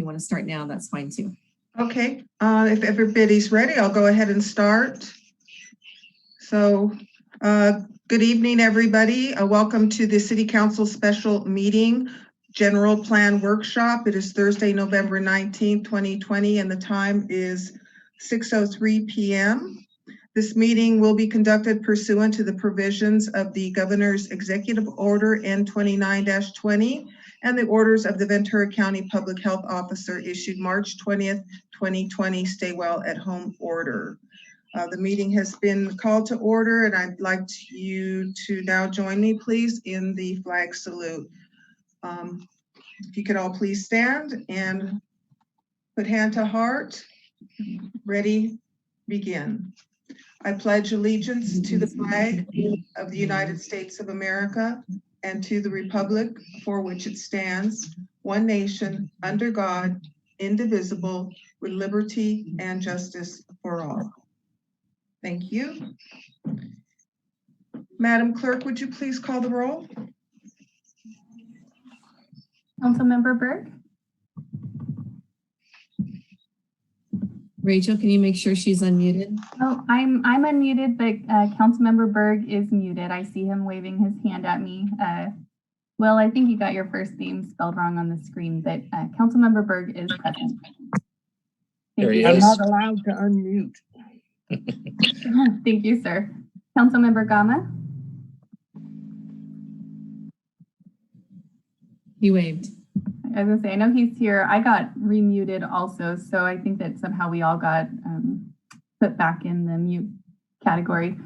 you want to start now, that's fine too. Okay, if everybody's ready, I'll go ahead and start. So, good evening, everybody. Welcome to the City Council Special Meeting General Plan Workshop. It is Thursday, November 19th, 2020, and the time is 6:03 p.m. This meeting will be conducted pursuant to the provisions of the Governor's Executive Order N29-20 and the orders of the Ventura County Public Health Officer issued March 20th, 2020, Stay Well at Home Order. The meeting has been called to order, and I'd like you to now join me, please, in the flag salute. If you could all please stand and put hand to heart. Ready, begin. I pledge allegiance to the flag of the United States of America and to the republic for which it stands, one nation, under God, indivisible, with liberty and justice for all. Thank you. Madam Clerk, would you please call the roll? Councilmember Berg. Rachel, can you make sure she's unmuted? Oh, I'm unmuted, but Councilmember Berg is muted. I see him waving his hand at me. Well, I think you got your first name spelled wrong on the screen, but Councilmember Berg is present. There he you. is. I'm not allowed to unmute. Thank you, sir. Councilmember Gama. He waved. I was gonna say, I know he's here. I got remuted also, so I think that somehow we all got put back in the mute category.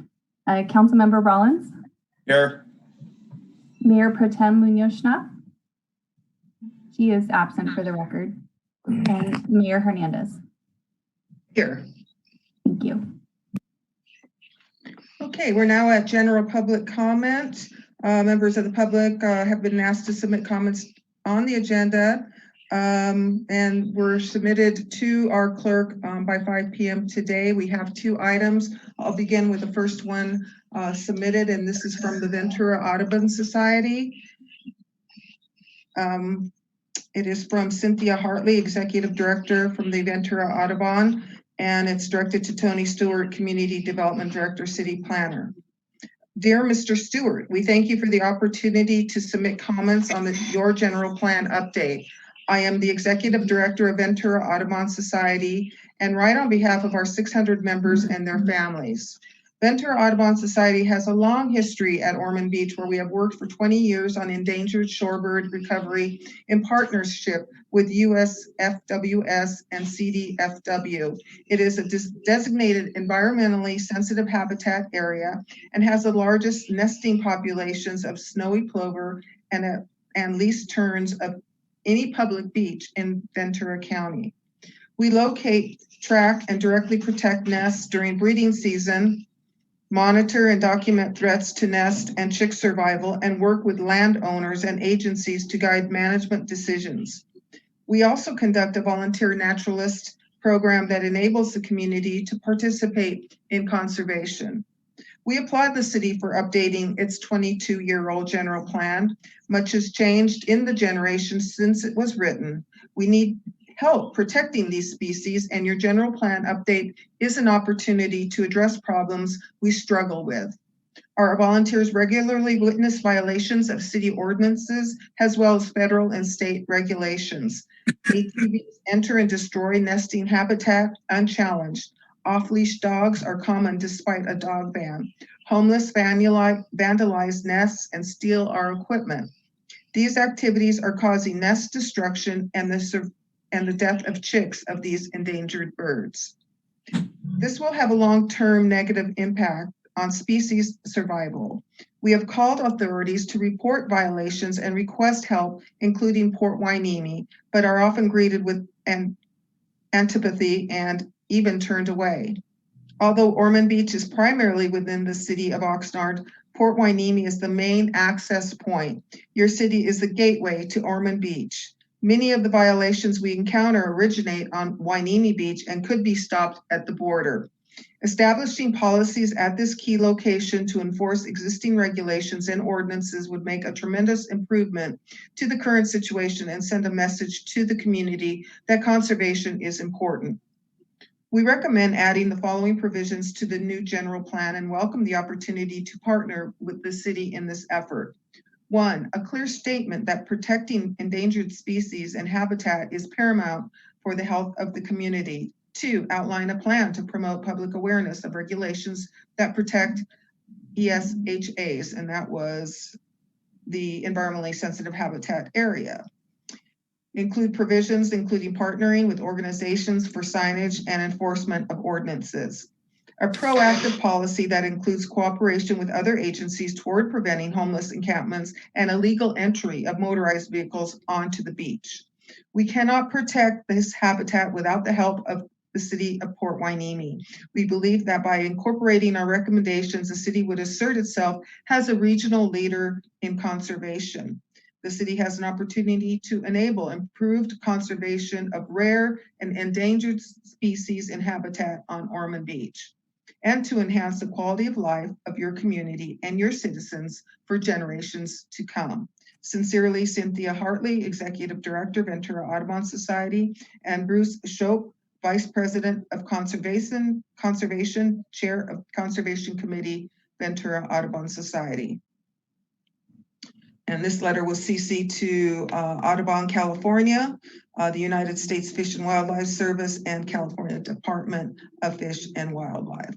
Councilmember Rollins. Here. Mayor Pro Tem Munoz-Schnapp. He is absent for the record. And Mayor Hernandez. Here. Thank you. Okay, we're now at general public comment. Members of the public have been asked to submit comments on the agenda and were submitted to our clerk by 5 p.m. today. We have 2 items. I'll begin with the first one submitted, and this is from the Ventura Audubon Society. It is from Cynthia Hartley, Executive Director from the Ventura Audubon, and it's directed to Tony Stewart, Community Development Director, City Planner. Dear Mr. Stewart, we thank you for the opportunity to submit comments on your general plan update. I am the Executive Director of Ventura Audubon Society and write on behalf of our 600 members and their families. Ventura Audubon Society has a long history at Ormond Beach, where we have worked for 20 years on endangered shorebird recovery in partnership with USFWS and CDFW. It is a designated environmentally sensitive habitat area and has the largest nesting populations of snowy plover and least terns of any public beach in Ventura County. We locate, track, and directly protect nests during breeding season, monitor and document threats to nest and chick survival, and work with landowners and agencies to guide management decisions. We also conduct a volunteer naturalist program that enables the community to participate in conservation. We applaud the city for updating its 22-year-old general plan. Much has changed in the generations since it was written. We need help protecting these species, and your general plan update is an opportunity to address problems we struggle with. Our volunteers regularly witness violations of city ordinances as well as federal and state regulations. ATVs enter and destroy nesting habitat unchallenged. Off-leash dogs are common despite a dog ban. Homeless vandalize nests and steal our equipment. These activities are causing nest destruction and the death of chicks of these endangered birds. This will have a long-term negative impact on species survival. We have called authorities to report violations and request help, including Port Hueneme, but are often greeted with antipathy and even turned away. Although Ormond Beach is primarily within the city of Oxnard, Port Hueneme is the main access point. Your city is the gateway to Ormond Beach. Many of the violations we encounter originate on Hueneme Beach and could be stopped at the border. Establishing policies at this key location to enforce existing regulations and ordinances would make a tremendous improvement to the current situation and send a message to the community that conservation is important. We recommend adding the following provisions to the new general plan and welcome the opportunity to partner with the city in this effort. 1, a clear statement that protecting endangered species and habitat is paramount for the health of the community. 2, outline a plan to promote public awareness of regulations that protect ESHAs, and that was the environmentally sensitive habitat area. Include provisions including partnering with organizations for signage and enforcement of ordinances. A proactive policy that includes cooperation with other agencies toward preventing homeless encampments and illegal entry of motorized vehicles onto the beach. We cannot protect this habitat without the help of the city of Port Hueneme. We believe that by incorporating our recommendations, the city would assert itself as a regional leader in conservation. The city has an opportunity to enable improved conservation of rare and endangered species and habitat on Ormond Beach, and to enhance the quality of life of your community and your citizens for generations to come. Sincerely, Cynthia Hartley, Executive Director, Ventura Audubon Society, and Bruce Shope, Vice President of Conservation, Chair of Conservation Committee, Ventura Audubon Society. And this letter was CC'd to Audubon, California, the United States Fish and Wildlife Service, and California Department of Fish and Wildlife.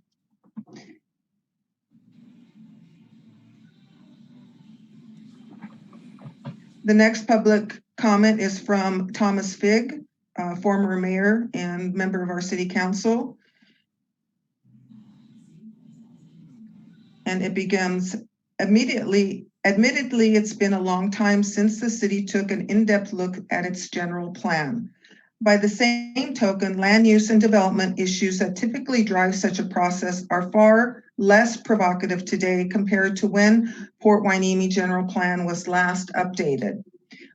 The next public comment is from Thomas Figg, former mayor and member of our city council. And it begins immediately. Admittedly, it's been a long time since the city took an in-depth look at its general plan. By the same token, land use and development issues that typically drive such a process are far less provocative today compared to when Port Hueneme General Plan was last updated.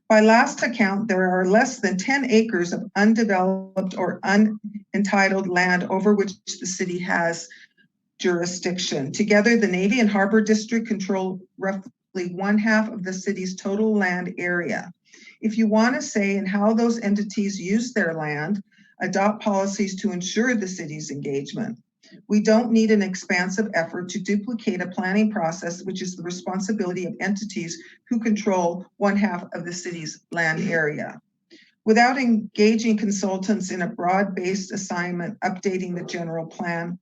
By last account, there are less than 10 acres of undeveloped or unentitled land over which the city has jurisdiction. Together, the Navy and Harbor District control roughly 1/2 of the city's total land area. If you want to say in how those entities use their land, adopt policies to ensure the city's engagement. We don't need an expansive effort to duplicate a planning process, which is the responsibility of entities who control 1/2 of the city's land area. Without engaging consultants in a broad-based assignment, updating the general plan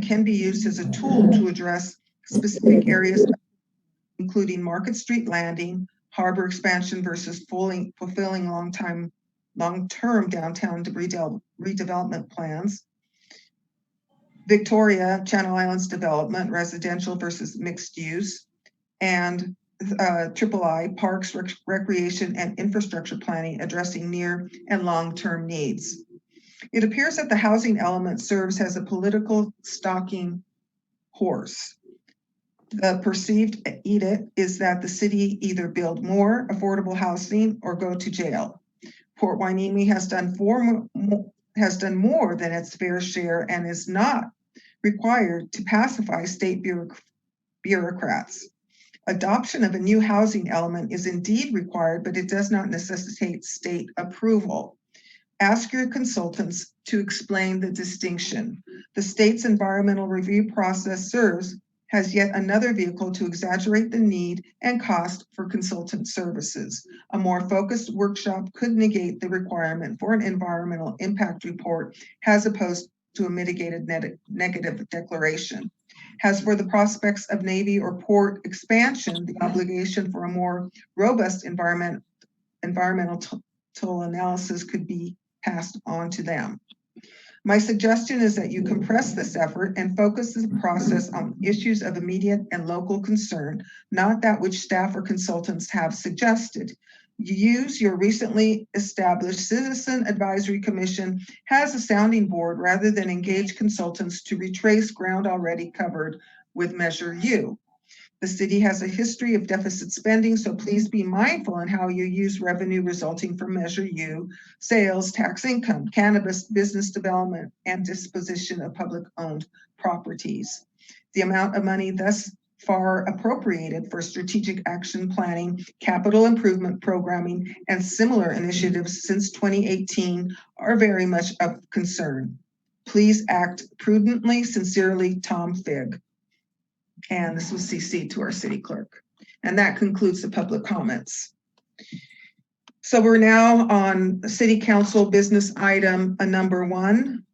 can be used as a tool to address specific areas, including Market Street Landing, harbor expansion versus fulfilling long-term downtown redevelopment plans, Victoria, Channel Islands development, residential versus mixed use, and III, parks, recreation, and infrastructure planning, addressing near and long-term needs. It appears that the housing element serves as a political stalking horse. The perceived edict is that the city either build more affordable housing or go to jail. Port Hueneme has done more than its fair share and is not required to pacify state bureaucrats. Adoption of a new housing element is indeed required, but it does not necessitate state approval. Ask your consultants to explain the distinction. The state's environmental review process serves as yet another vehicle to exaggerate the need and cost for consultant services. A more focused workshop could negate the requirement for an environmental impact report as opposed to a mitigated negative declaration. As for the prospects of Navy or port expansion, the obligation for a more robust environmental analysis could be passed on to them. My suggestion is that you compress this effort and focus the process on issues of immediate and local concern, not that which staff or consultants have suggested. You use your recently established Citizen Advisory Commission as a sounding board rather than engage consultants to retrace ground already covered with Measure U. The city has a history of deficit spending, so please be mindful in how you use revenue resulting from Measure U, sales, tax income, cannabis, business development, and disposition of public-owned properties. The amount of money thus far appropriated for strategic action planning, capital improvement programming, and similar initiatives since 2018 are very much of concern. Please act prudently. Sincerely, Tom Figg. And this was CC to our city clerk. And that concludes the public comments. So we're now on city council business item number 1.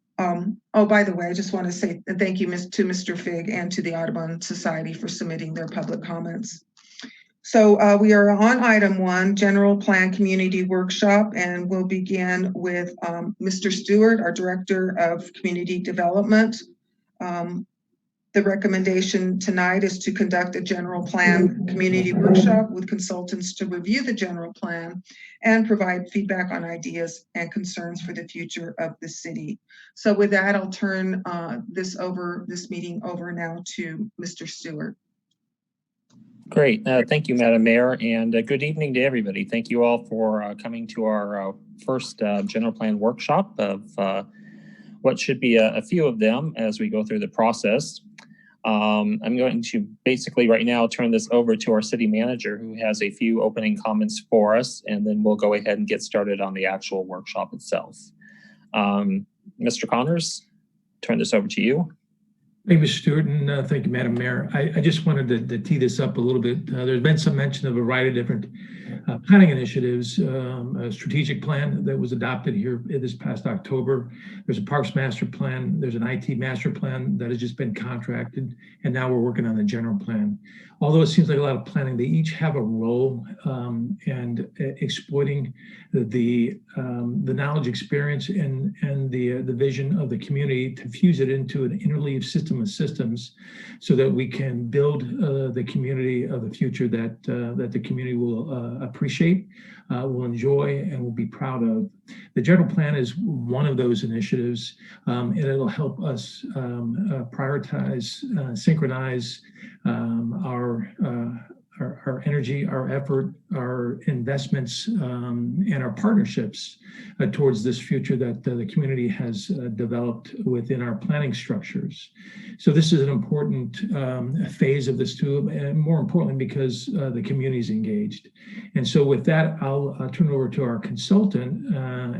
Oh, by the way, I just want to say thank you to Mr. Figg and to the Audubon Society for submitting their public comments. So we are on item 1, General Plan Community Workshop, and we'll begin with Mr. Stewart, our Director of Community Development. The recommendation tonight is to conduct a general plan community workshop with consultants to review the general plan and provide feedback on ideas and concerns for the future of the city. So with that, I'll turn this meeting over now to Mr. Stewart. Great. Thank you, Madam Mayor, and good evening to everybody. Thank you all for coming to our first general plan workshop of what should be a few of them as we go through the process. I'm going to basically right now turn this over to our city manager, who has a few opening comments for us, and then we'll go ahead and get started on the actual workshop itself. Mr. Connors, turn this over to you. Thank you, Mr. Stewart, and thank you, Madam Mayor. I just wanted to tee this up a little bit. There's been some mention of a variety of different planning initiatives, a strategic plan that was adopted here this past October. There's a Parks Master Plan. There's an IT Master Plan that has just been contracted, and now we're working on the general plan. Although it seems like a lot of planning, they each have a role and exploiting the knowledge, experience, and the vision of the community to fuse it into an interleaved system of systems, so that we can build the community of the future that the community will appreciate, will enjoy, and will be proud of. The general plan is one of those initiatives, and it'll help us prioritize, synchronize our energy, our effort, our investments, and our partnerships towards this future that the community has developed within our planning structures. So this is an important phase of this too, and more importantly, because the community is engaged. And so with that, I'll turn it over to our consultant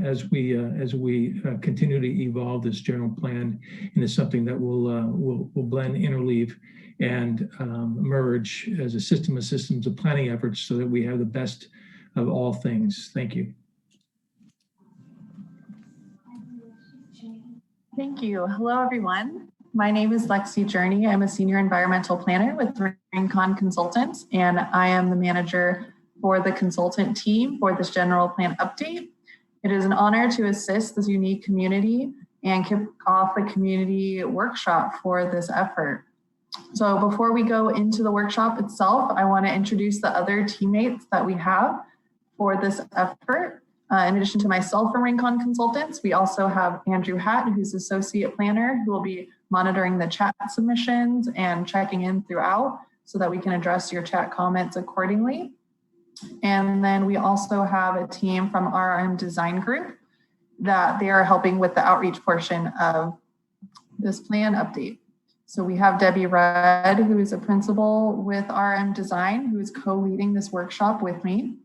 as we continue to evolve this general plan into something that will blend, interleave, and merge as a system of systems of planning efforts, so that we have the best of all things. Thank you. Thank you. Hello, everyone. My name is Lexi Journey. I'm a senior environmental planner with Rincon Consultants, and I am the manager for the consultant team for this general plan update. It is an honor to assist this unique community and kick off the community workshop for this effort. So before we go into the workshop itself, I want to introduce the other teammates that we have for this effort. In addition to myself from Rincon Consultants, we also have Andrew Hatt, who's Associate Planner, who will be monitoring the chat submissions and checking in throughout so that we can address your chat comments accordingly. And then we also have a team from RM Design Group that they are helping with the outreach portion of this plan update. So we have Debbie Rudd, who is a principal with RM Design, who is co-leading this workshop with me.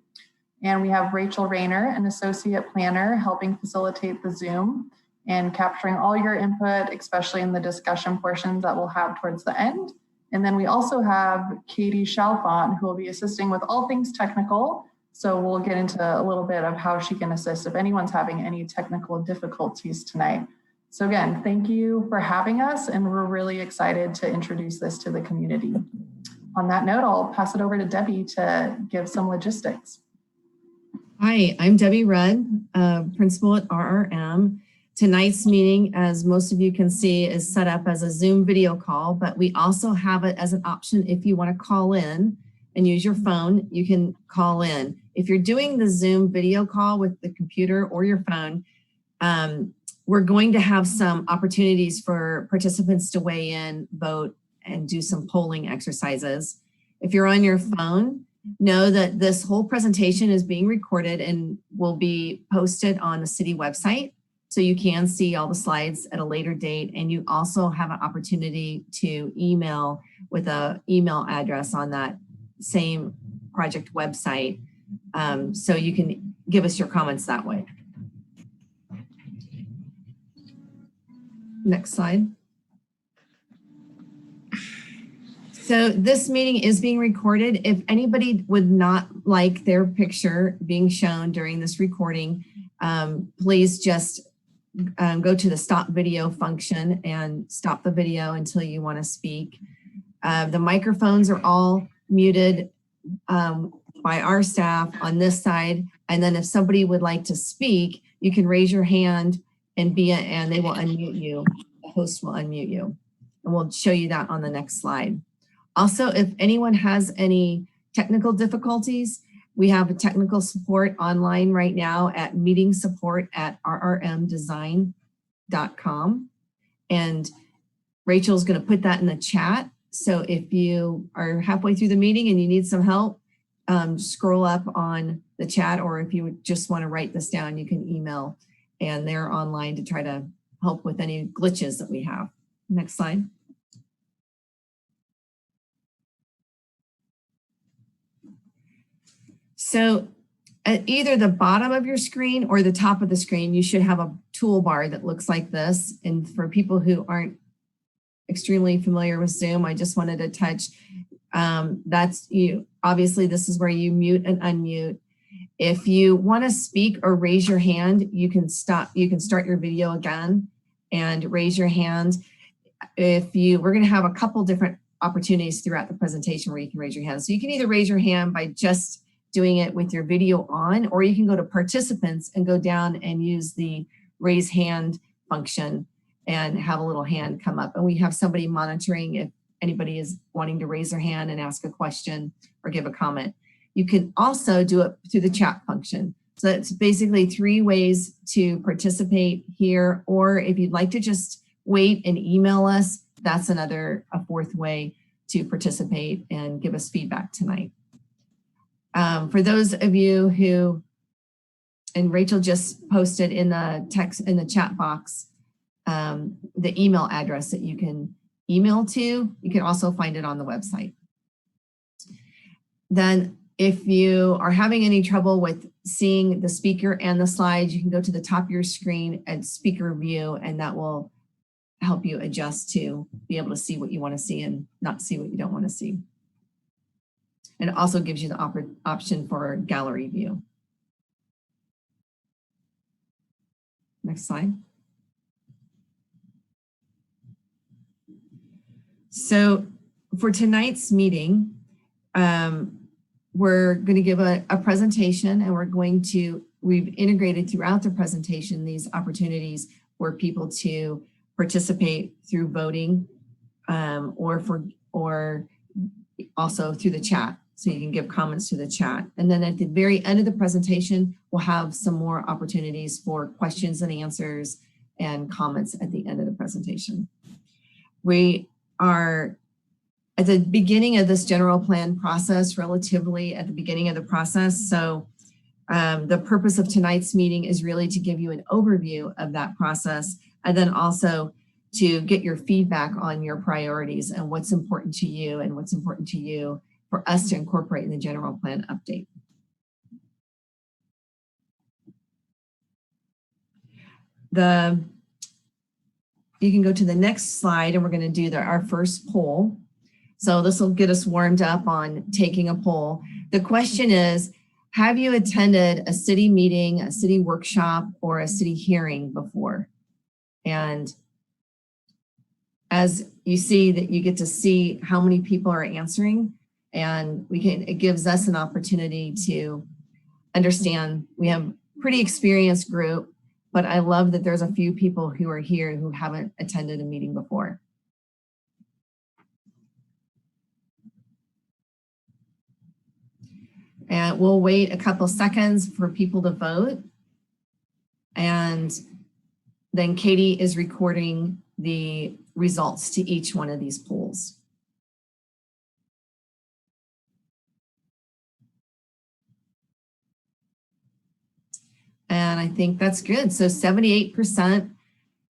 And we have Rachel Rayner, an associate planner, helping facilitate the Zoom and capturing all your input, especially in the discussion portions that we'll have towards the end. And then we also have Katie Chalfont, who will be assisting with all things technical. So we'll get into a little bit of how she can assist if anyone's having any technical difficulties tonight. So again, thank you for having us, and we're really excited to introduce this to the community. On that note, I'll pass it over to Debbie to give some logistics. Hi, I'm Debbie Rudd, principal at RRM. Tonight's meeting, as most of you can see, is set up as a Zoom video call, but we also have it as an option if you want to call in and use your phone, you can call in. If you're doing the Zoom video call with the computer or your phone, we're going to have some opportunities for participants to weigh in, vote, and do some polling exercises. If you're on your phone, know that this whole presentation is being recorded and will be posted on the city website. So you can see all the slides at a later date. And you also have an opportunity to email with an email address on that same project website. So you can give us your comments that way. Next slide. So this meeting is being recorded. If anybody would not like their picture being shown during this recording, please just go to the stop video function and stop the video until you want to speak. The microphones are all muted by our staff on this side. And then if somebody would like to speak, you can raise your hand and they will unmute you. The host will unmute you. And we'll show you that on the next slide. Also, if anyone has any technical difficulties, we have a technical support online right now at meetingsupport@rrmdesign.com. And Rachel's going to put that in the chat. So if you are halfway through the meeting and you need some help, scroll up on the chat, or if you would just want to write this down, you can email, and they're online to try to help with any glitches that we have. Next slide. So at either the bottom of your screen or the top of the screen, you should have a toolbar that looks like this. And for people who aren't extremely familiar with Zoom, I just wanted to touch, that's you. Obviously, this is where you mute and unmute. If you want to speak or raise your hand, you can start your video again and raise your hand. We're going to have a couple different opportunities throughout the presentation where you can raise your hand. So you can either raise your hand by just doing it with your video on, or you can go to participants and go down and use the raise hand function and have a little hand come up. And we have somebody monitoring if anybody is wanting to raise their hand and ask a question or give a comment. You can also do it through the chat function. So it's basically 3 ways to participate here, or if you'd like to just wait and email us, that's a 4th way to participate and give us feedback tonight. For those of you who, and Rachel just posted in the text in the chat box, the email address that you can email to. You can also find it on the website. Then if you are having any trouble with seeing the speaker and the slides, you can go to the top of your screen at speaker view, and that will help you adjust to be able to see what you want to see and not see what you don't want to see. And it also gives you the option for gallery view. Next slide. So for tonight's meeting, we're going to give a presentation, and we've integrated throughout the presentation these opportunities for people to participate through voting or also through the chat. So you can give comments to the chat. And then at the very end of the presentation, we'll have some more opportunities for questions and answers and comments at the end of the presentation. We are at the beginning of this general plan process, relatively at the beginning of the process. So the purpose of tonight's meeting is really to give you an overview of that process, and then also to get your feedback on your priorities and what's important to you and what's important to you for us to incorporate in the general plan update. You can go to the next slide, and we're going to do our first poll. So this will get us warmed up on taking a poll. The question is, have you attended a city meeting, a city workshop, or a city hearing before? And as you see, that you get to see how many people are answering, and it gives us an opportunity to understand. We have a pretty experienced group, but I love that there's a few people who are here who haven't attended a meeting before. And we'll wait a couple seconds for people to vote. And then Katie is recording the results to each one of these polls. And I think that's good. So 78%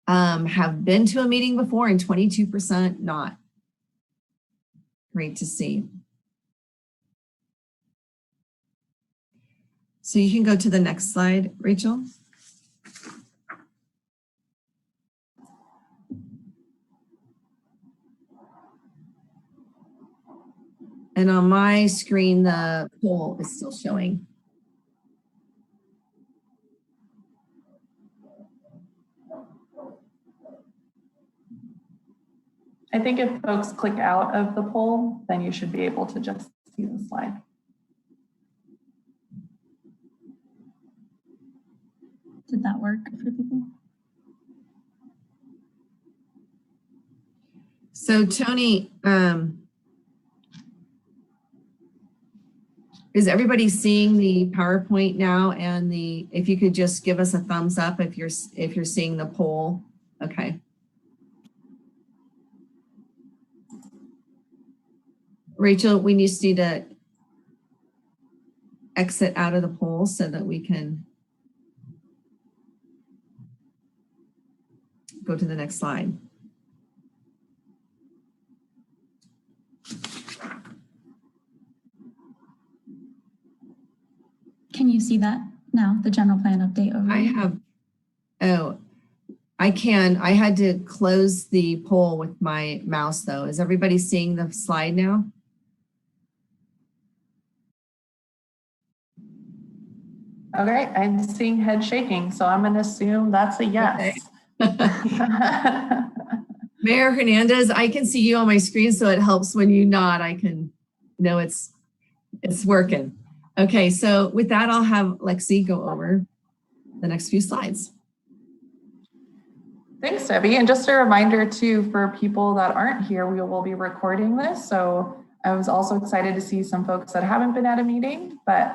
have been to a meeting before and 22% not. Great to see. So you can go to the next slide, Rachel. And on my screen, the poll is still showing. I think if folks click out of the poll, then you should be able to just see the slide. Did that work for people? So Tony, is everybody seeing the PowerPoint now? And if you could just give us a thumbs up if you're seeing the poll. Okay. Rachel, we just need to exit out of the poll so that we can go to the next slide. Can you see that now, the general plan update overview? I can. I had to close the poll with my mouse though. Is everybody seeing the slide now? Okay, I'm seeing head shaking, so I'm going to assume that's a yes. Okay. Mayor Hernandez, I can see you on my screen, so it helps when you nod. I can know it's working. Okay, so with that, I'll have Lexi go over the next few slides. Thanks, Debbie. And just a reminder too, for people that aren't here, we will be recording this. So I was also excited to see some folks that haven't been at a meeting, but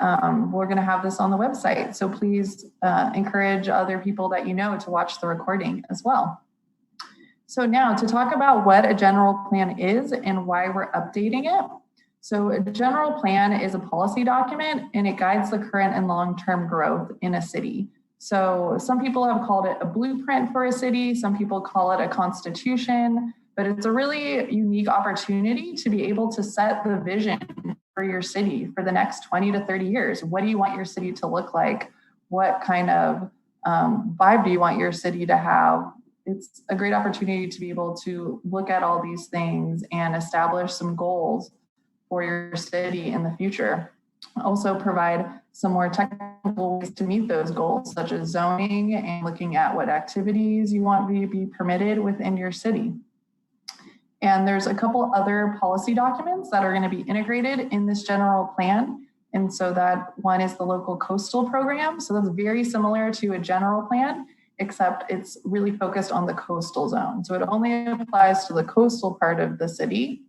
we're going to have this on the website. So please encourage other people that you know to watch the recording as well. So now to talk about what a general plan is and why we're updating it. So a general plan is a policy document and it guides the current and long-term growth in a city. So some people have called it a blueprint for a city. Some people call it a constitution, but it's a really unique opportunity to be able to set the vision for your city for the next 20 to 30 years. What do you want your city to look like? What kind of vibe do you want your city to have? It's a great opportunity to be able to look at all these things and establish some goals for your city in the future. Also provide some more technical ways to meet those goals, such as zoning and looking at what activities you want to be permitted within your city. And there's a couple other policy documents that are going to be integrated in this general plan. And so that one is the local coastal program. So that's very similar to a general plan, except it's really focused on the coastal zone. So it only applies to the coastal part of the city.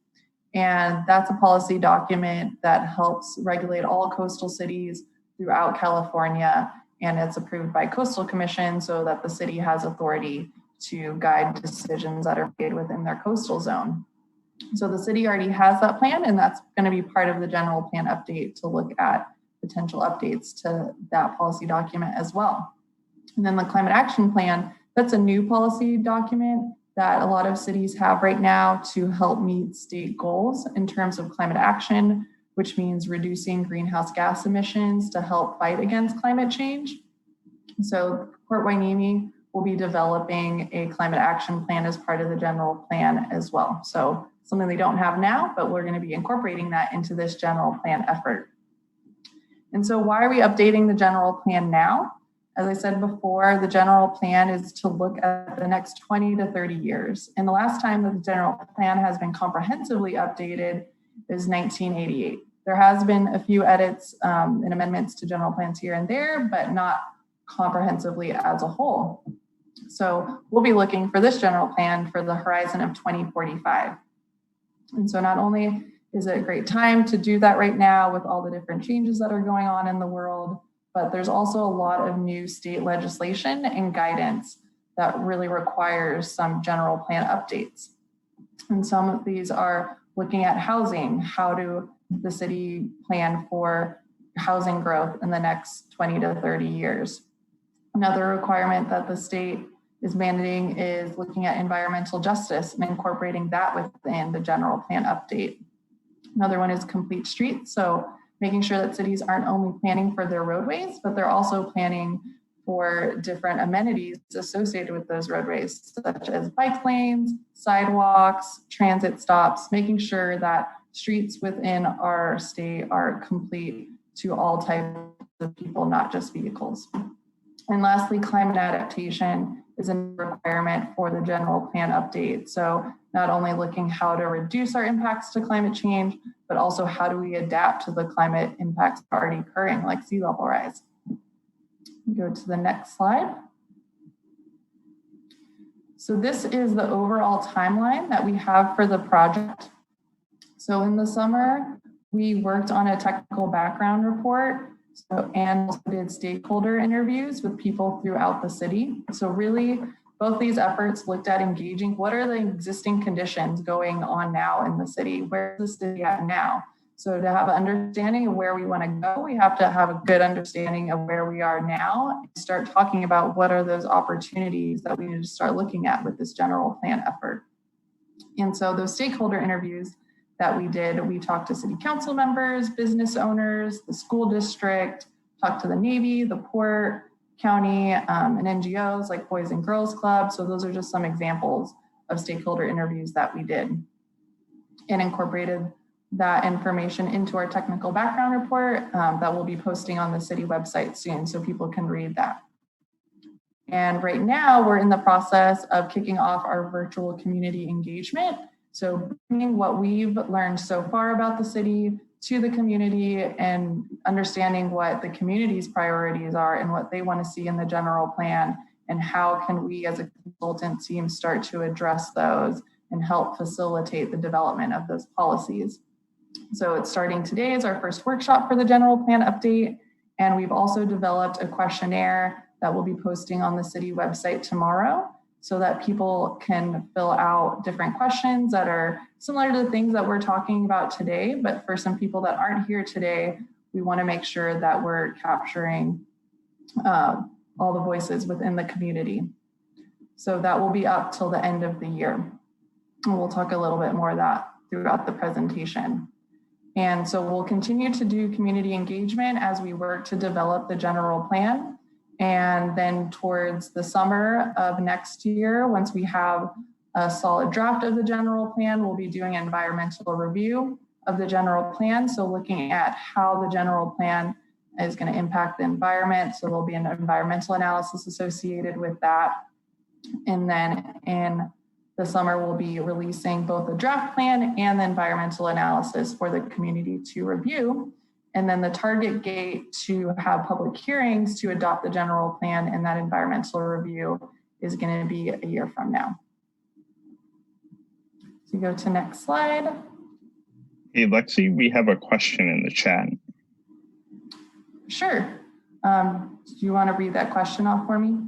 And that's a policy document that helps regulate all coastal cities throughout California. And it's approved by Coastal Commission so that the city has authority to guide decisions that are made within their coastal zone. So the city already has that plan, and that's going to be part of the general plan update to look at potential updates to that policy document as well. And then the climate action plan, that's a new policy document that a lot of cities have right now to help meet state goals in terms of climate action, which means reducing greenhouse gas emissions to help fight against climate change. So Port Hueneme will be developing a climate action plan as part of the general plan as well. So something they don't have now, but we're going to be incorporating that into this general plan effort. And so why are we updating the general plan now? As I said before, the general plan is to look at the next 20 to 30 years. And the last time that the general plan has been comprehensively updated is 1988. There has been a few edits and amendments to general plans here and there, but not comprehensively as a whole. So we'll be looking for this general plan for the horizon of 2045. And so not only is it a great time to do that right now with all the different changes that are going on in the world, but there's also a lot of new state legislation and guidance that really requires some general plan updates. And some of these are looking at housing. How do the city plan for housing growth in the next 20 to 30 years? Another requirement that the state is mandating is looking at environmental justice and incorporating that within the general plan update. Another one is complete streets. So making sure that cities aren't only planning for their roadways, but they're also planning for different amenities associated with those roadways, such as bike lanes, sidewalks, transit stops, making sure that streets within our state are complete to all types of people, not just vehicles. And lastly, climate adaptation is a requirement for the general plan update. So not only looking how to reduce our impacts to climate change, but also how do we adapt to the climate impacts already occurring, like sea level rise. Go to the next slide. So this is the overall timeline that we have for the project. So in the summer, we worked on a technical background report and did stakeholder interviews with people throughout the city. So really, both these efforts looked at engaging what are the existing conditions going on now in the city? Where's the city at now? So to have an understanding of where we want to go, we have to have a good understanding of where we are now and start talking about what are those opportunities that we need to start looking at with this general plan effort. And so those stakeholder interviews that we did, we talked to city council members, business owners, the school district, talked to the Navy, the port, county, and NGOs like Boys and Girls Club. So those are just some examples of stakeholder interviews that we did and incorporated that information into our technical background report that we'll be posting on the city website soon so people can read that. And right now we're in the process of kicking off our virtual community engagement. So bringing what we've learned so far about the city to the community and understanding what the community's priorities are and what they want to see in the general plan and how can we as a consultant team start to address those and help facilitate the development of those policies. So it's starting today as our first workshop for the general plan update. And we've also developed a questionnaire that we'll be posting on the city website tomorrow so that people can fill out different questions that are similar to the things that we're talking about today. But for some people that aren't here today, we want to make sure that we're capturing all the voices within the community. So that will be up till the end of the year. And we'll talk a little bit more of that throughout the presentation. And so we'll continue to do community engagement as we work to develop the general plan. And then towards the summer of next year, once we have a solid draft of the general plan, we'll be doing an environmental review of the general plan. So looking at how the general plan is going to impact the environment. So there'll be an environmental analysis associated with that. And then in the summer, we'll be releasing both the draft plan and the environmental analysis for the community to review. And then the target date to have public hearings to adopt the general plan and that environmental review is going to be a year from now. So you go to next slide. Hey, Lexi, we have a question in the chat. Sure. Do you want to read that question off for me?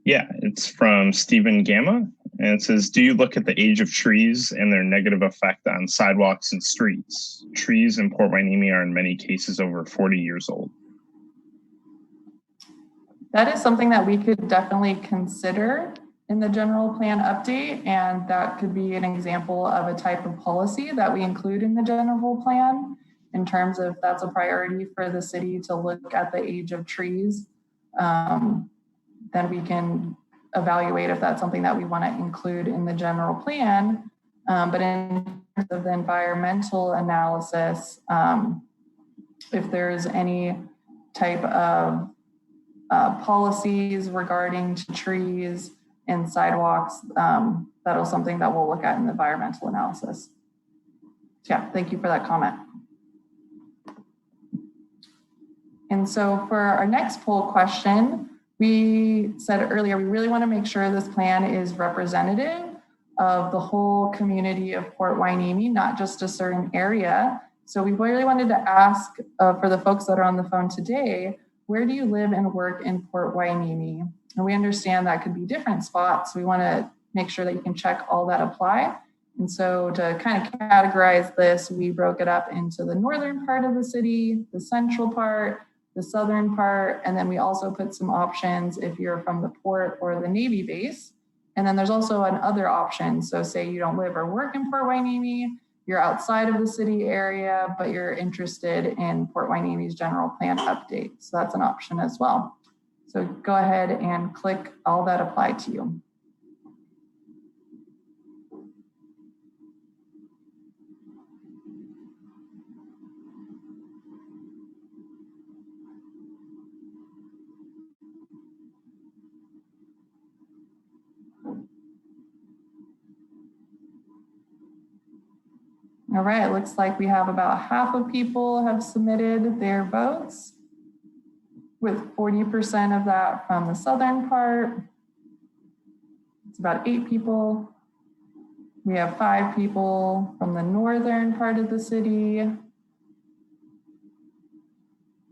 Yeah, it's from Stephen Gamma. And it says, do you look at the age of trees and their negative effect on sidewalks and streets? Trees in Port Hueneme are in many cases over 40 years old. That is something that we could definitely consider in the general plan update. And that could be an example of a type of policy that we include in the general plan in terms of that's a priority for the city to look at the age of trees. Then we can evaluate if that's something that we want to include in the general plan. But in terms of the environmental analysis, if there's any type of policies regarding to trees and sidewalks, that is something that we'll look at in the environmental analysis. Yeah, thank you for that comment. And so for our next poll question, we said earlier, we really want to make sure this plan is representative of the whole community of Port Hueneme, not just a certain area. So we really wanted to ask for the folks that are on the phone today, where do you live and work in Port Hueneme? And we understand that could be different spots. We want to make sure that you can check all that apply. And so to kind of categorize this, we broke it up into the northern part of the city, the central part, the southern part. And then we also put some options if you're from the port or the Navy base. And then there's also another option. So say you don't live or work in Port Hueneme, you're outside of the city area, but you're interested in Port Hueneme's general plan update. So that's an option as well. So go ahead and click all that apply to you. All right, it looks like we have about half of people have submitted their votes, with 40% of that from the southern part. It's about 8 people. We have 5 people from the northern part of the city.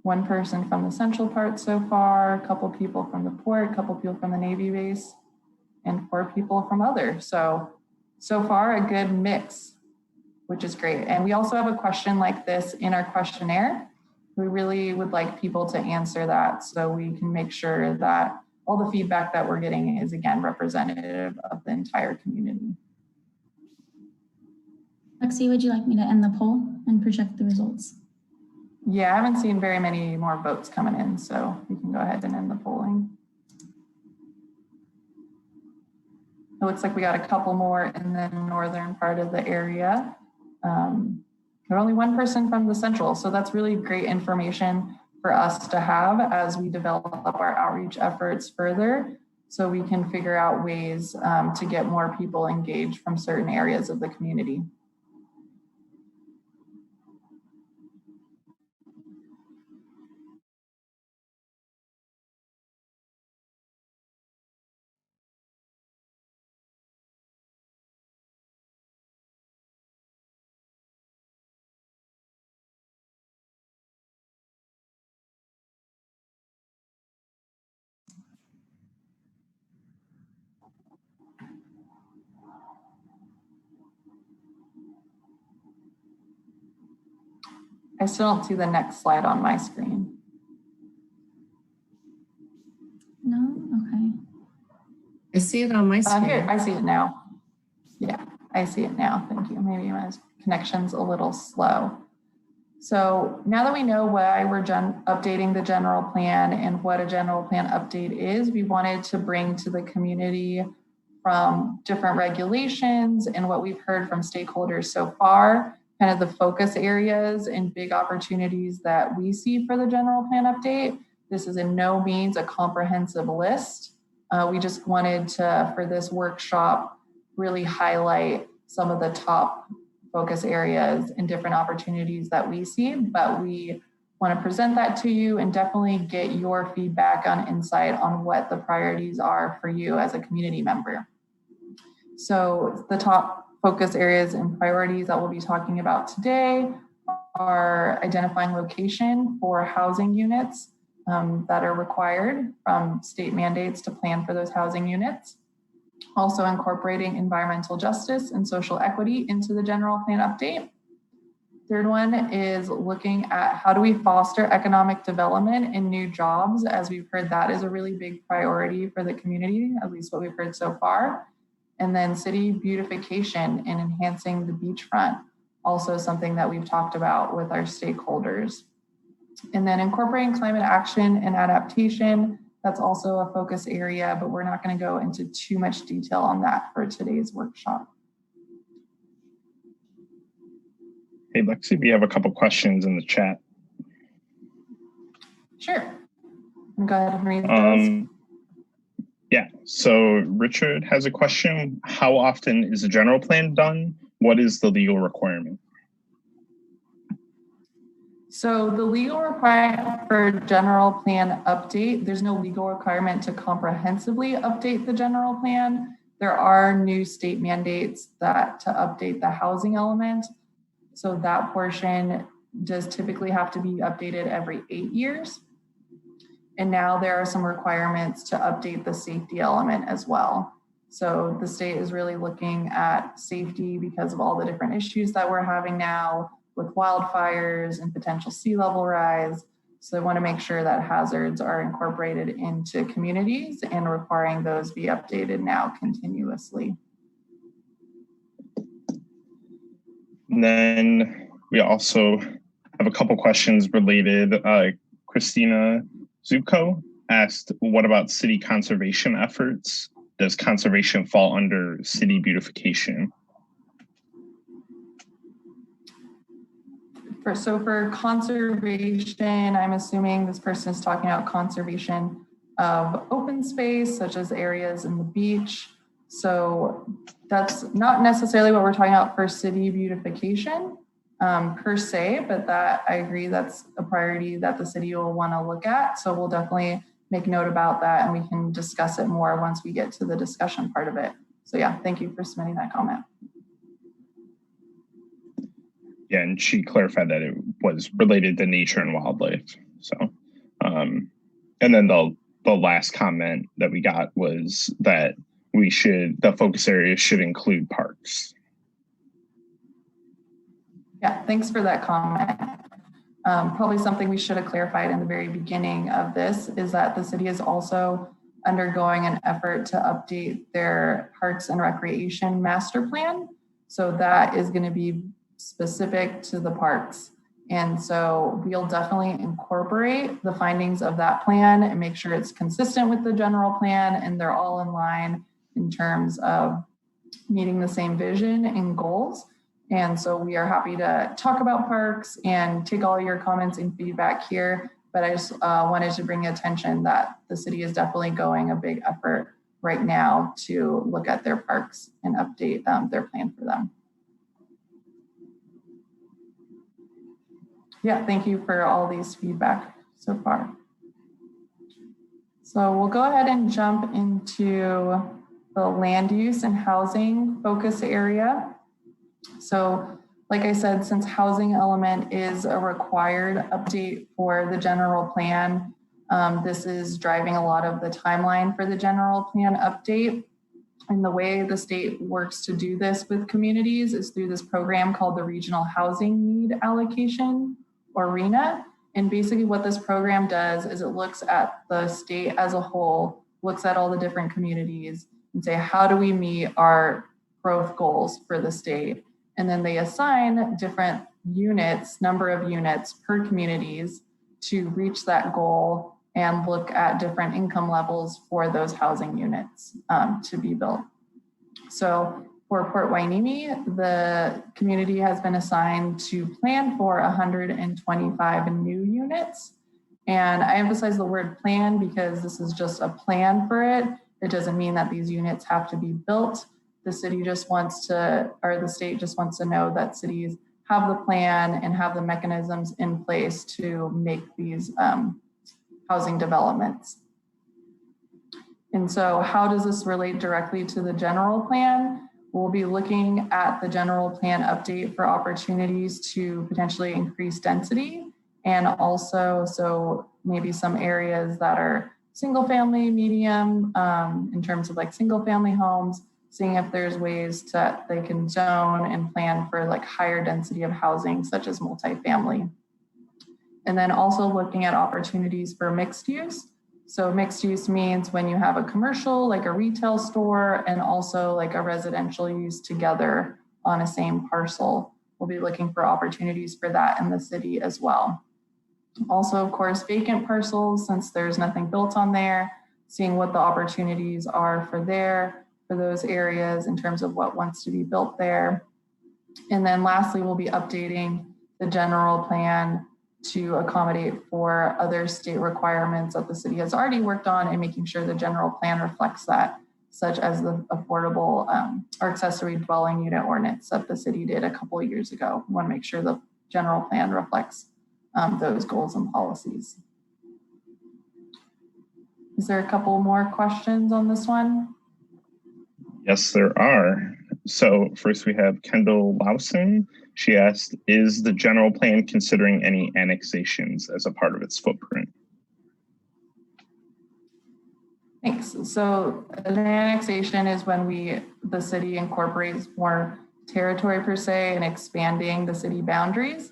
1 person from the central part so far, a couple people from the port, a couple people from the Navy base, and 4 people from other. So far a good mix, which is great. And we also have a question like this in our questionnaire. We really would like people to answer that so we can make sure that all the feedback that we're getting is, again, representative of the entire community. Lexi, would you like me to end the poll and project the results? Yeah, I haven't seen very many more votes coming in, so we can go ahead and end the polling. It looks like we got a couple more in the northern part of the area. But only 1 person from the central, so that's really great information for us to have as we develop our outreach efforts further, so we can figure out ways to get more people engaged from certain areas of the community. I still don't see the next slide on my screen. No? Okay. I see it on my screen. Here, I see it now. Yeah, I see it now. Thank you. Maybe my connection's a little slow. So now that we know why we're updating the general plan and what a general plan update is, we wanted to bring to the community from different regulations and what we've heard from stakeholders so far, kind of the focus areas and big opportunities that we see for the general plan update. This is in no means a comprehensive list. We just wanted to, for this workshop, really highlight some of the top focus areas and different opportunities that we see, but we want to present that to you and definitely get your feedback on insight on what the priorities are for you as a community member. So the top focus areas and priorities that we'll be talking about today are identifying location for housing units that are required from state mandates to plan for those housing units. Also incorporating environmental justice and social equity into the general plan update. Third one is looking at how do we foster economic development and new jobs, as we've heard that is a really big priority for the community, at least what we've heard so far. And then city beautification and enhancing the beachfront, also something that we've talked about with our stakeholders. And then incorporating climate action and adaptation, that's also a focus area, but we're not going to go into too much detail on that for today's workshop. Hey, Lexi, we have a couple questions in the chat. Sure. Go ahead and read those. Yeah, so Richard has a question. How often is the general plan done? What is the legal requirement? So the legal requirement for general plan update, there's no legal requirement to comprehensively update the general plan. There are new state mandates that to update the housing element. So that portion does typically have to be updated every 8 years. And now there are some requirements to update the safety element as well. So the state is really looking at safety because of all the different issues that we're having now with wildfires and potential sea level rise. So I want to make sure that hazards are incorporated into communities and requiring those be updated now continuously. And then we also have a couple questions related. Christina Zuko asked, what about city conservation efforts? Does conservation fall under city beautification? So for conservation, I'm assuming this person is talking about conservation of open space, such as areas in the beach. So that's not necessarily what we're talking about for city beautification per se, but that I agree that's a priority that the city will want to look at. So we'll definitely make note about that, and we can discuss it more once we get to the discussion part of it. So yeah, thank you for submitting that comment. Yeah, and she clarified that it was related to nature and wildlife. So, and then the last comment that we got was that the focus area should include parks. Yeah, thanks for that comment. Probably something we should have clarified in the very beginning of this is that the city is also undergoing an effort to update their parks and recreation master plan. So that is going to be specific to the parks. And so we'll definitely incorporate the findings of that plan and make sure it's consistent with the general plan and they're all in line in terms of meeting the same vision and goals. And so we are happy to talk about parks and take all your comments and feedback here. But I just wanted to bring attention that the city is definitely going a big effort right now to look at their parks and update their plan for them. Yeah, thank you for all these feedback so far. So we'll go ahead and jump into the land use and housing focus area. So like I said, since housing element is a required update for the general plan, this is driving a lot of the timeline for the general plan update. And the way the state works to do this with communities is through this program called the Regional Housing Need Allocation, or RHNA. And basically what this program does is it looks at the state as a whole, looks at all the different communities and say, how do we meet our growth goals for the state? And then they assign different units, number of units per communities to reach that goal and look at different income levels for those housing units to be built. So for Port Hueneme, the community has been assigned to plan for 125 new units. And I emphasize the word plan because this is just a plan for it. It doesn't mean that these units have to be built. The city just wants to, or the state just wants to know that cities have the plan and have the mechanisms in place to make these housing developments. And so how does this relate directly to the general plan? We'll be looking at the general plan update for opportunities to potentially increase density, and also so maybe some areas that are single family, medium, in terms of like single family homes, seeing if there's ways that they can zone and plan for like higher density of housing, such as multifamily. And then also looking at opportunities for mixed use. So mixed use means when you have a commercial, like a retail store, and also like a residential use together on a same parcel. We'll be looking for opportunities for that in the city as well. Also, of course, vacant parcels, since there's nothing built on there, seeing what the opportunities are for those areas in terms of what wants to be built there. And then lastly, we'll be updating the general plan to accommodate for other state requirements that the city has already worked on and making sure the general plan reflects that, such as the affordable or accessory dwelling unit ordinance that the city did a couple of years ago. We want to make sure the general plan reflects those goals and policies. Is there a couple more questions on this one? Yes, there are. So first we have Kendall Lawson. She asked, is the general plan considering any annexations as a part of its footprint? Thanks. So an annexation is when the city incorporates more territory per se and expanding the city boundaries.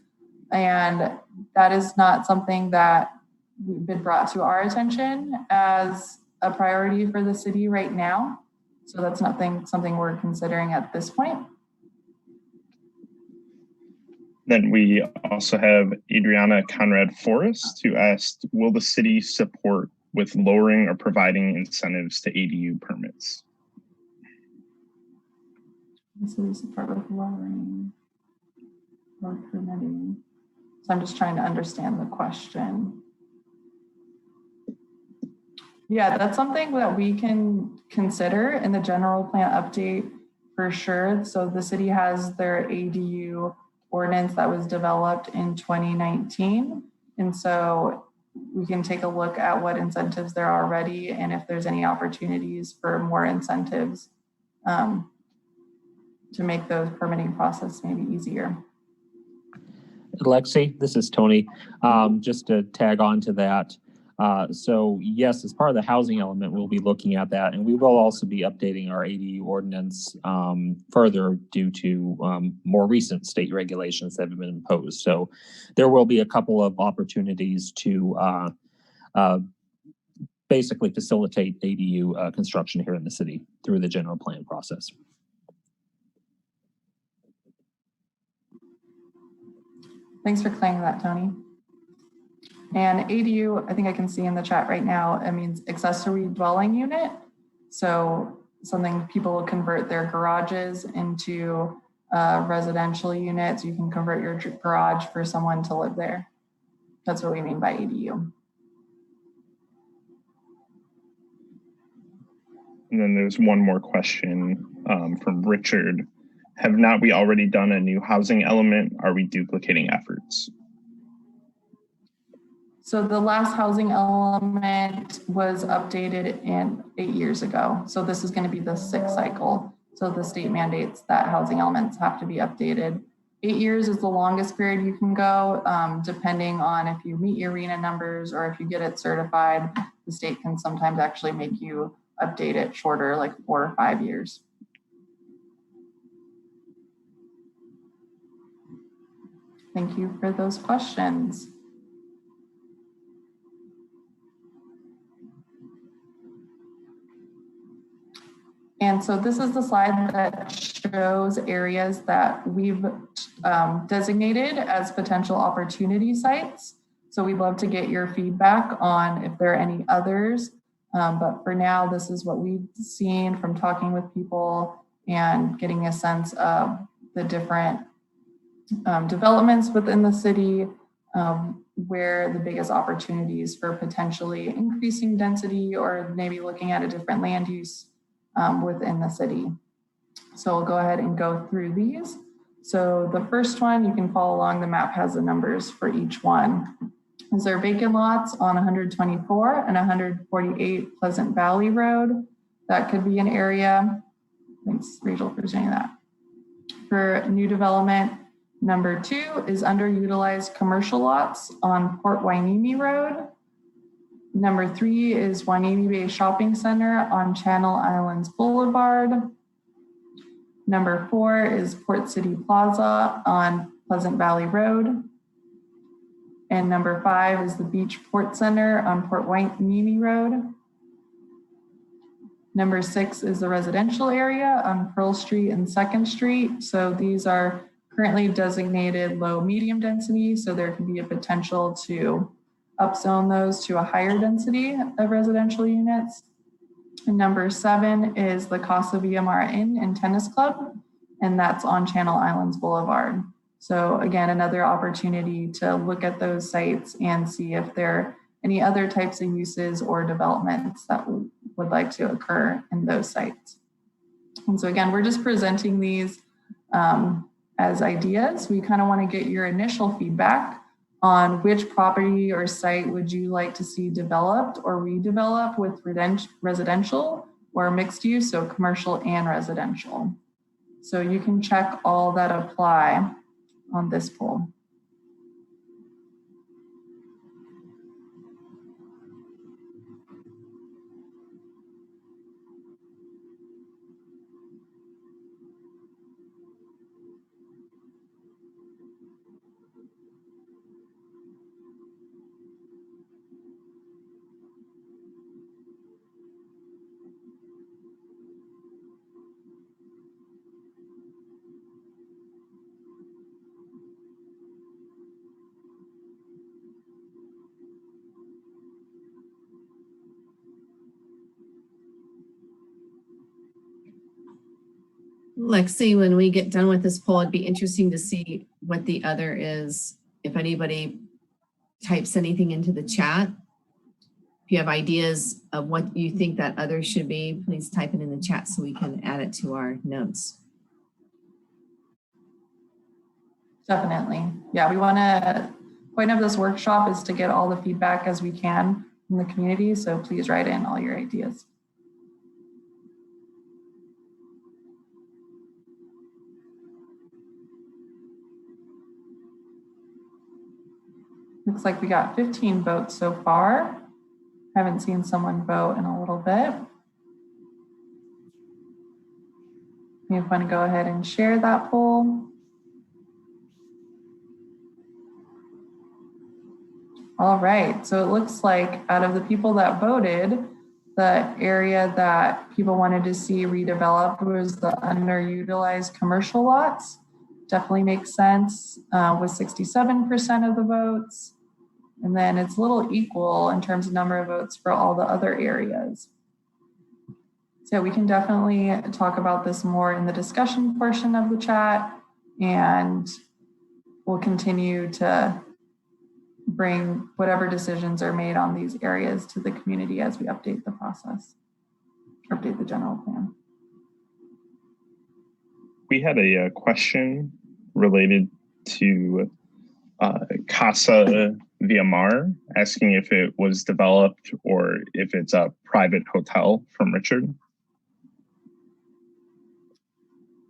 And that is not something that been brought to our attention as a priority for the city right now. So that's something we're considering at this point. Then we also have Adriana Conrad Forrest, who asked, will the city support with lowering or providing incentives to ADU permits? So we support with lowering or permitting. So I'm just trying to understand the question. Yeah, that's something that we can consider in the general plan update for sure. So the city has their ADU ordinance that was developed in 2019. And so we can take a look at what incentives there are already and if there's any opportunities for more incentives to make those permitting process maybe easier. Lexi, this is Tony. Just to tag on to that. So yes, as part of the housing element, we'll be looking at that, and we will also be updating our ADU ordinance further due to more recent state regulations that have been imposed. So there will be a couple of opportunities to basically facilitate ADU construction here in the city through the general plan process. Thanks for clarifying that, Tony. And ADU, I think I can see in the chat right now, it means accessory dwelling unit. So something people will convert their garages into residential units. You can convert your garage for someone to live there. That's what we mean by ADU. And then there's one more question from Richard. Have not we already done a new housing element? Are we duplicating efforts? So the last housing element was updated 8 years ago. So this is going to be the 6th cycle. So the state mandates that housing elements have to be updated. 8 years is the longest period you can go, depending on if you meet your RENA numbers or if you get it certified. The state can sometimes actually make you update it shorter, like 4 or 5 years. Thank you for those questions. And so this is the slide that shows areas that we've designated as potential opportunity sites. So we'd love to get your feedback on if there are any others. But for now, this is what we've seen from talking with people and getting a sense of the different developments within the city, where the biggest opportunities for potentially increasing density or maybe looking at a different land use within the city. So we'll go ahead and go through these. So the first one, you can follow along, the map has the numbers for each one. Is there vacant lots on 124 and 148 Pleasant Valley Road? That could be an area. Thanks, Rachel, for saying that. For new development, number 2 is underutilized commercial lots on Port Hueneme Road. Number 3 is Hueneme Bay Shopping Center on Channel Islands Boulevard. Number 4 is Port City Plaza on Pleasant Valley Road. And number 5 is the Beach Port Center on Port Hueneme Road. Number 6 is the residential area on Pearl Street and 2nd Street. So these are currently designated low medium density. So there can be a potential to upzone those to a higher density of residential units. And number 7 is the Casa VMR Inn and Tennis Club, and that's on Channel Islands Boulevard. So again, another opportunity to look at those sites and see if there are any other types of uses or developments that would like to occur in those sites. And so again, we're just presenting these as ideas. We kind of want to get your initial feedback on which property or site would you like to see developed or redeveloped with residential or mixed use, so commercial and residential. So you can check all that apply on this poll. Lexi, when we get done with this poll, it'd be interesting to see what the other is. If anybody types anything into the chat, if you have ideas of what you think that other should be, please type it in the chat so we can add it to our notes. Definitely. Yeah, we want to, point of this workshop is to get all the feedback as we can from the community. So please write in all your ideas. Looks like we got 15 votes so far. Haven't seen someone vote in a little bit. You want to go ahead and share that poll. All right, so it looks like out of the people that voted, the area that people wanted to see redeveloped was the underutilized commercial lots. Definitely makes sense with 67% of the votes. And then it's a little equal in terms of number of votes for all the other areas. So we can definitely talk about this more in the discussion portion of the chat, and we'll continue to bring whatever decisions are made on these areas to the community as we update the process, update the general plan. We had a question related to Casa Via Mar, asking if it was developed or if it's a private hotel from Richard.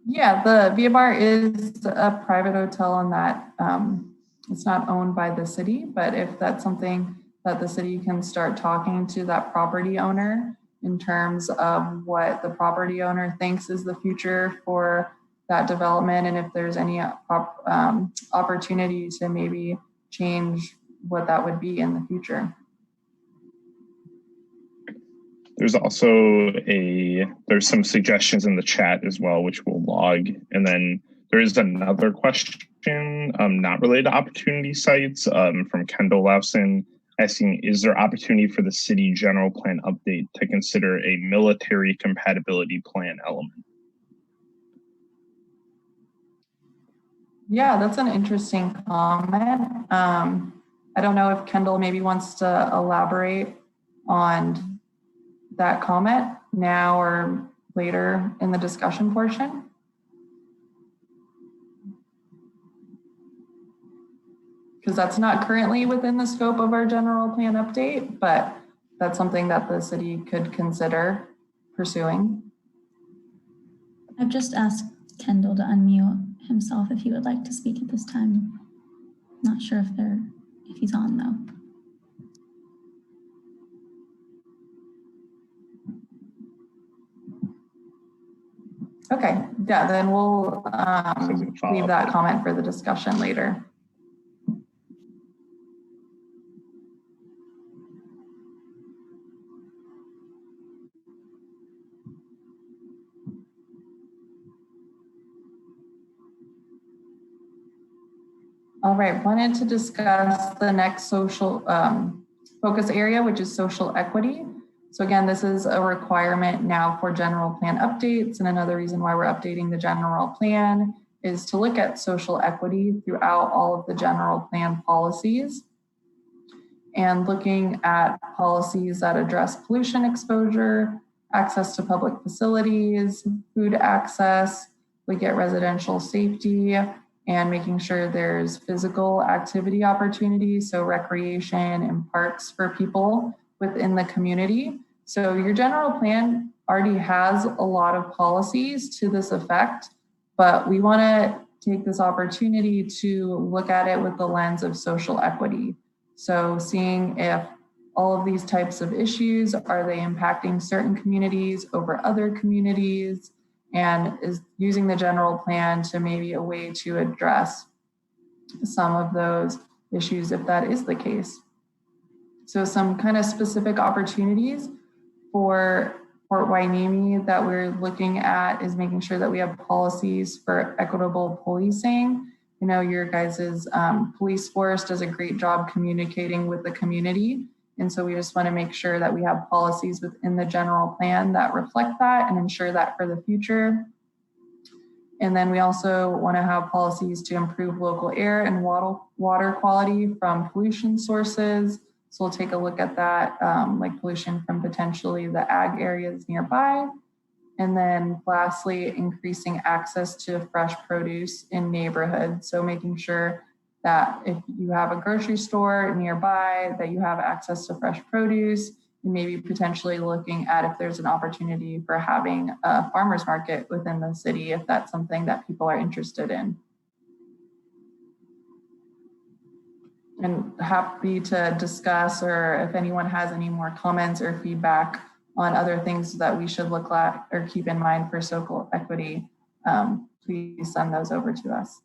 Yeah, the Via Mar is a private hotel in that it's not owned by the city, but if that's something that the city can start talking to that property owner in terms of what the property owner thinks is the future for that development, and if there's any opportunity to maybe change what that would be in the future. There's also there's some suggestions in the chat as well, which we'll log. And then there is another question not related to opportunity sites from Kendall Lawson, asking, is there opportunity for the city general plan update to consider a military compatibility plan element? Yeah, that's an interesting comment. I don't know if Kendall maybe wants to elaborate on that comment now or later in the discussion portion. Because that's not currently within the scope of our general plan update, but that's something that the city could consider pursuing. I've just asked Kendall to unmute himself if he would like to speak at this time. Not sure if he's on though. Okay, yeah, then we'll leave that comment for the discussion later. All right, wanted to discuss the next social focus area, which is social equity. So again, this is a requirement now for general plan updates. And another reason why we're updating the general plan is to look at social equity throughout all of the general plan policies and looking at policies that address pollution exposure, access to public facilities, food access, we get residential safety, and making sure there's physical activity opportunities, so recreation and parks for people within the community. So your general plan already has a lot of policies to this effect, but we want to take this opportunity to look at it with the lens of social equity. So seeing if all of these types of issues, are they impacting certain communities over other communities, and is using the general plan to maybe a way to address some of those issues if that is the case. So some kind of specific opportunities for Fort Hueneme that we're looking at is making sure that we have policies for equitable policing. You know, your guys' police force does a great job communicating with the community. And so we just want to make sure that we have policies within the general plan that reflect that and ensure that for the future. And then we also want to have policies to improve local air and water quality from pollution sources. So we'll take a look at that, like pollution from potentially the ag areas nearby. And then lastly, increasing access to fresh produce in neighborhoods. So making sure that if you have a grocery store nearby, that you have access to fresh produce, and maybe potentially looking at if there's an opportunity for having a farmer's market within the city, if that's something that people are interested in. And happy to discuss, or if anyone has any more comments or feedback on other things that we should look at or keep in mind for social equity, please send those over to us.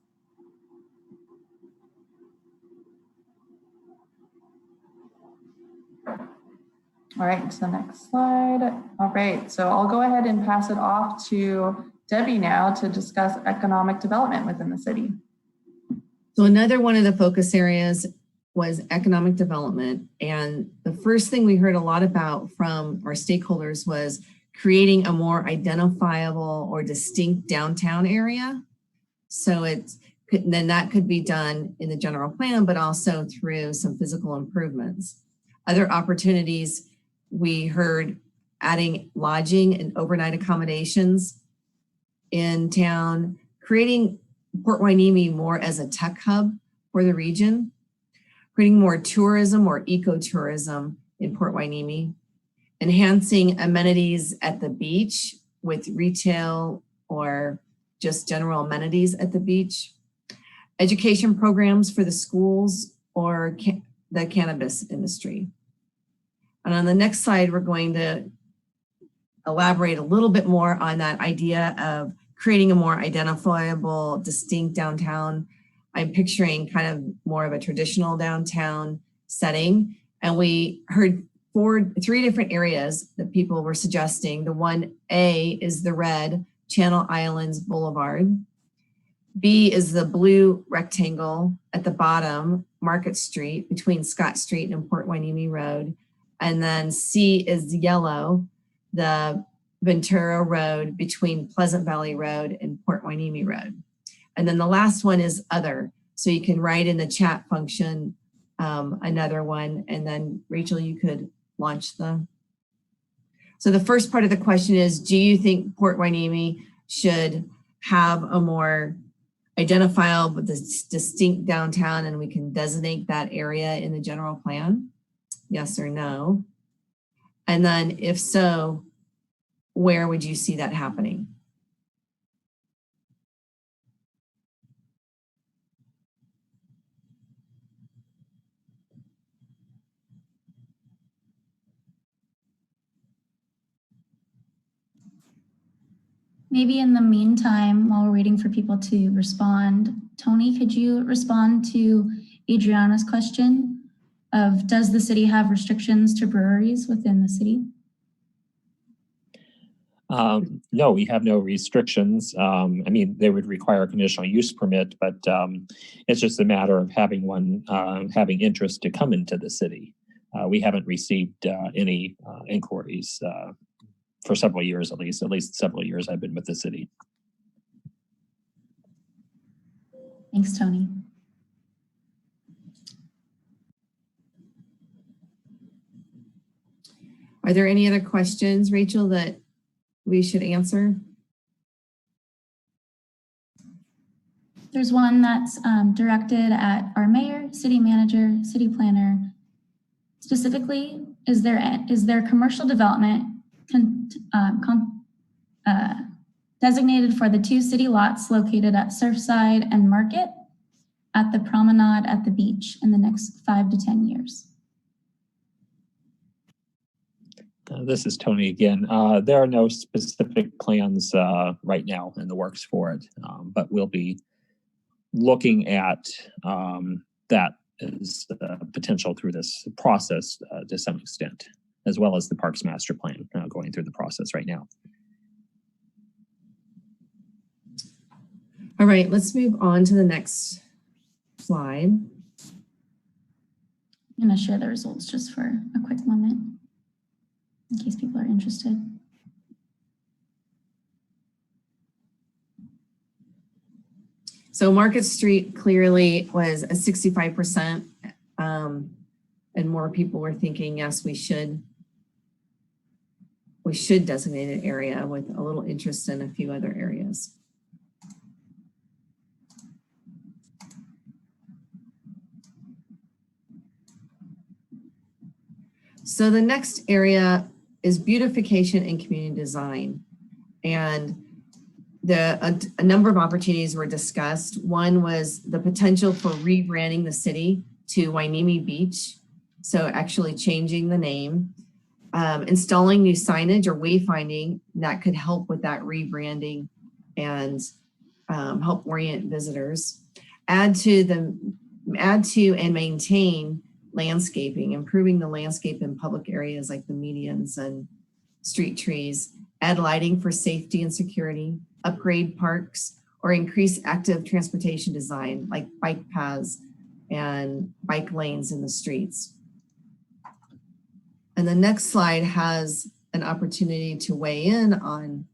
All right, to the next slide. All right, so I'll go ahead and pass it off to Debbie now to discuss economic development within the city. So another one of the focus areas was economic development. And the first thing we heard a lot about from our stakeholders was creating a more identifiable or distinct downtown area. So then that could be done in the general plan, but also through some physical improvements. Other opportunities, we heard adding lodging and overnight accommodations in town, creating Port Hueneme more as a tech hub for the region, creating more tourism or ecotourism in Port Hueneme, enhancing amenities at the beach with retail or just general amenities at the beach, education programs for the schools or the cannabis industry. And on the next slide, we're going to elaborate a little bit more on that idea of creating a more identifiable, distinct downtown. I'm picturing kind of more of a traditional downtown setting. And we heard three different areas that people were suggesting. The 1A is the red, Channel Islands Boulevard. B is the blue rectangle at the bottom, Market Street, between Scott Street and Port Hueneme Road. And then C is yellow, the Ventura Road between Pleasant Valley Road and Port Hueneme Road. And then the last one is other. So you can write in the chat function another one, and then Rachel, you could launch the. So the first part of the question is, do you think Port Hueneme should have a more identifiable but distinct downtown, and we can designate that area in the general plan? Yes or no? And then if so, where would you see that happening? Maybe in the meantime, while we're waiting for people to respond, Tony, could you respond to Adriana's question of, does the city have restrictions to breweries within the city? No, we have no restrictions. I mean, they would require a conditional use permit, but it's just a matter of having one, having interest to come into the city. We haven't received any inquiries for several years, at least several years I've been with the city. Thanks, Tony. Are there any other questions, Rachel, that we should answer? There's one that's directed at our mayor, city manager, city planner. Specifically, is there commercial development designated for the 2 city lots located at Surfside and Market at the promenade at the beach in the next 5 to 10 years? This is Tony again. There are no specific plans right now in the works for it, but we'll be looking at that as potential through this process to some extent, as well as the Parks Master Plan going through the process right now. All right, let's move on to the next slide. I'm going to share the results just for a quick moment in case people are interested. So Market Street clearly was a 65%, and more people were thinking, yes, we should designate an area, with a little interest in a few other areas. So the next area is beautification and community design. And a number of opportunities were discussed. One was the potential for rebranding the city to Wainimi Beach. So actually changing the name, installing new signage or wayfinding that could help with that rebranding and help orient visitors. Add to and maintain landscaping, improving the landscape in public areas like the medians and street trees. Add lighting for safety and security, upgrade parks, or increase active transportation design like bike paths and bike lanes in the streets. And the next slide has an opportunity to weigh in on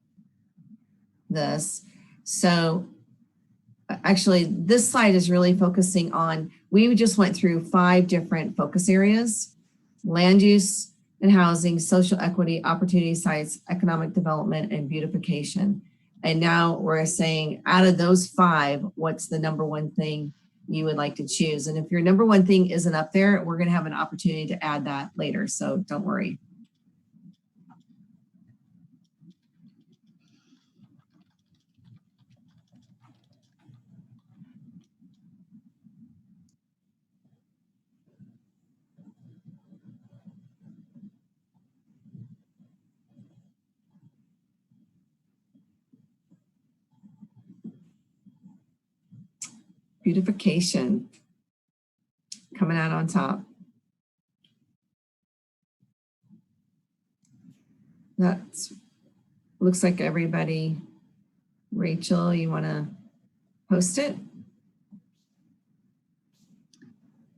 this. So actually, this slide is really focusing on, we just went through 5 different focus areas: land use and housing, social equity, opportunity sites, economic development, and beautification. And now we're saying, out of those 5, what's the number one thing you would like to choose? And if your number one thing isn't up there, we're going to have an opportunity to add that later. So don't worry. Beautification coming out on top. That looks like everybody. Rachel, you want to post it?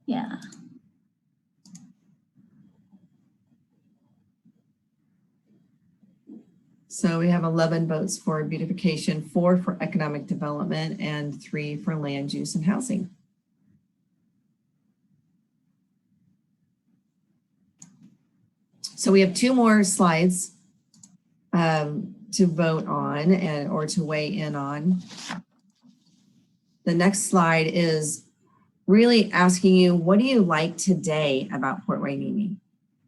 Yeah. So we have 11 votes for beautification, 4 for economic development, and 3 for land use and housing. So we have 2 more slides to vote on or to weigh in on. The next slide is really asking you, what do you like today about Port Wainimi?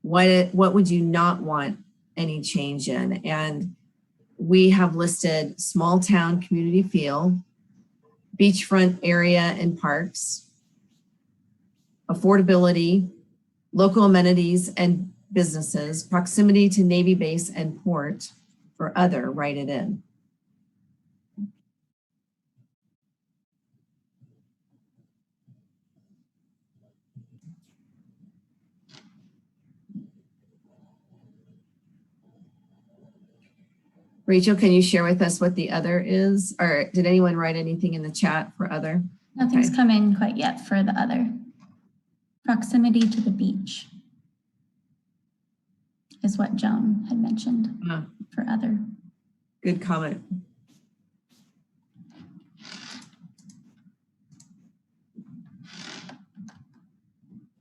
What would you not want any change in? And we have listed small town community feel, beachfront area and parks, affordability, local amenities and businesses, proximity to Navy base and port, or other, write it in. Rachel, can you share with us what the other is? Or did anyone write anything in the chat for other? Nothing's come in quite yet for the other. Proximity to the beach is what Joan had mentioned for other. Good comment.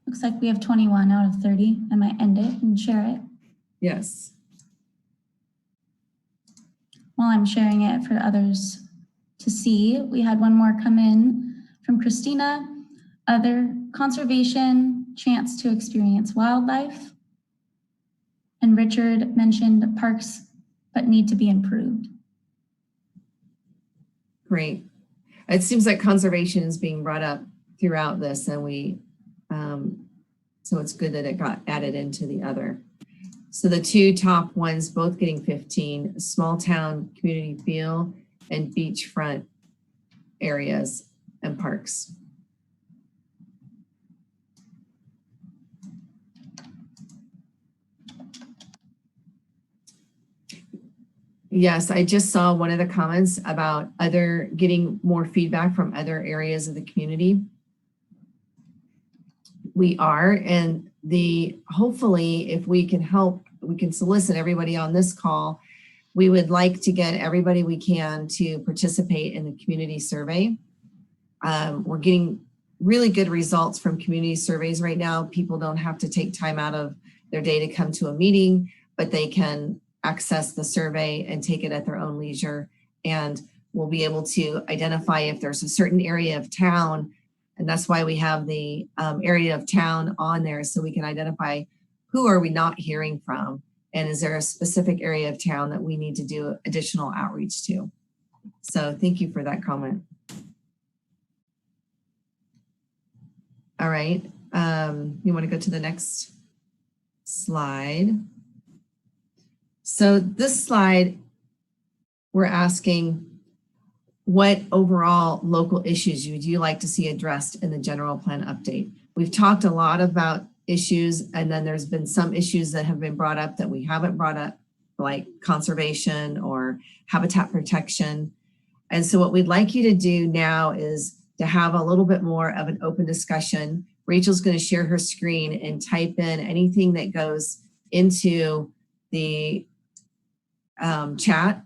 Looks like we have 21 out of 30. I might end it and share it. Yes. While I'm sharing it for others to see, we had one more come in from Christina. Other, conservation, chance to experience wildlife. And Richard mentioned parks, but need to be improved. Great. It seems like conservation is being brought up throughout this, and so it's good that it got added into the other. So the 2 top ones, both getting 15, small town community feel and beachfront areas and parks. Yes, I just saw one of the comments about getting more feedback from other areas of the community. We are, and hopefully if we can help, we can solicit everybody on this call. We would like to get everybody we can to participate in the community survey. We're getting really good results from community surveys right now. People don't have to take time out of their day to come to a meeting, but they can access the survey and take it at their own leisure. And we'll be able to identify if there's a certain area of town. And that's why we have the area of town on there, so we can identify who are we not hearing from, and is there a specific area of town that we need to do additional outreach to. So thank you for that comment. All right, you want to go to the next slide? So this slide, we're asking, what overall local issues would you like to see addressed in the general plan update? We've talked a lot about issues, and then there's been some issues that have been brought up that we haven't brought up, like conservation or habitat protection. And so what we'd like you to do now is to have a little bit more of an open discussion. Rachel's going to share her screen and type in anything that goes into the chat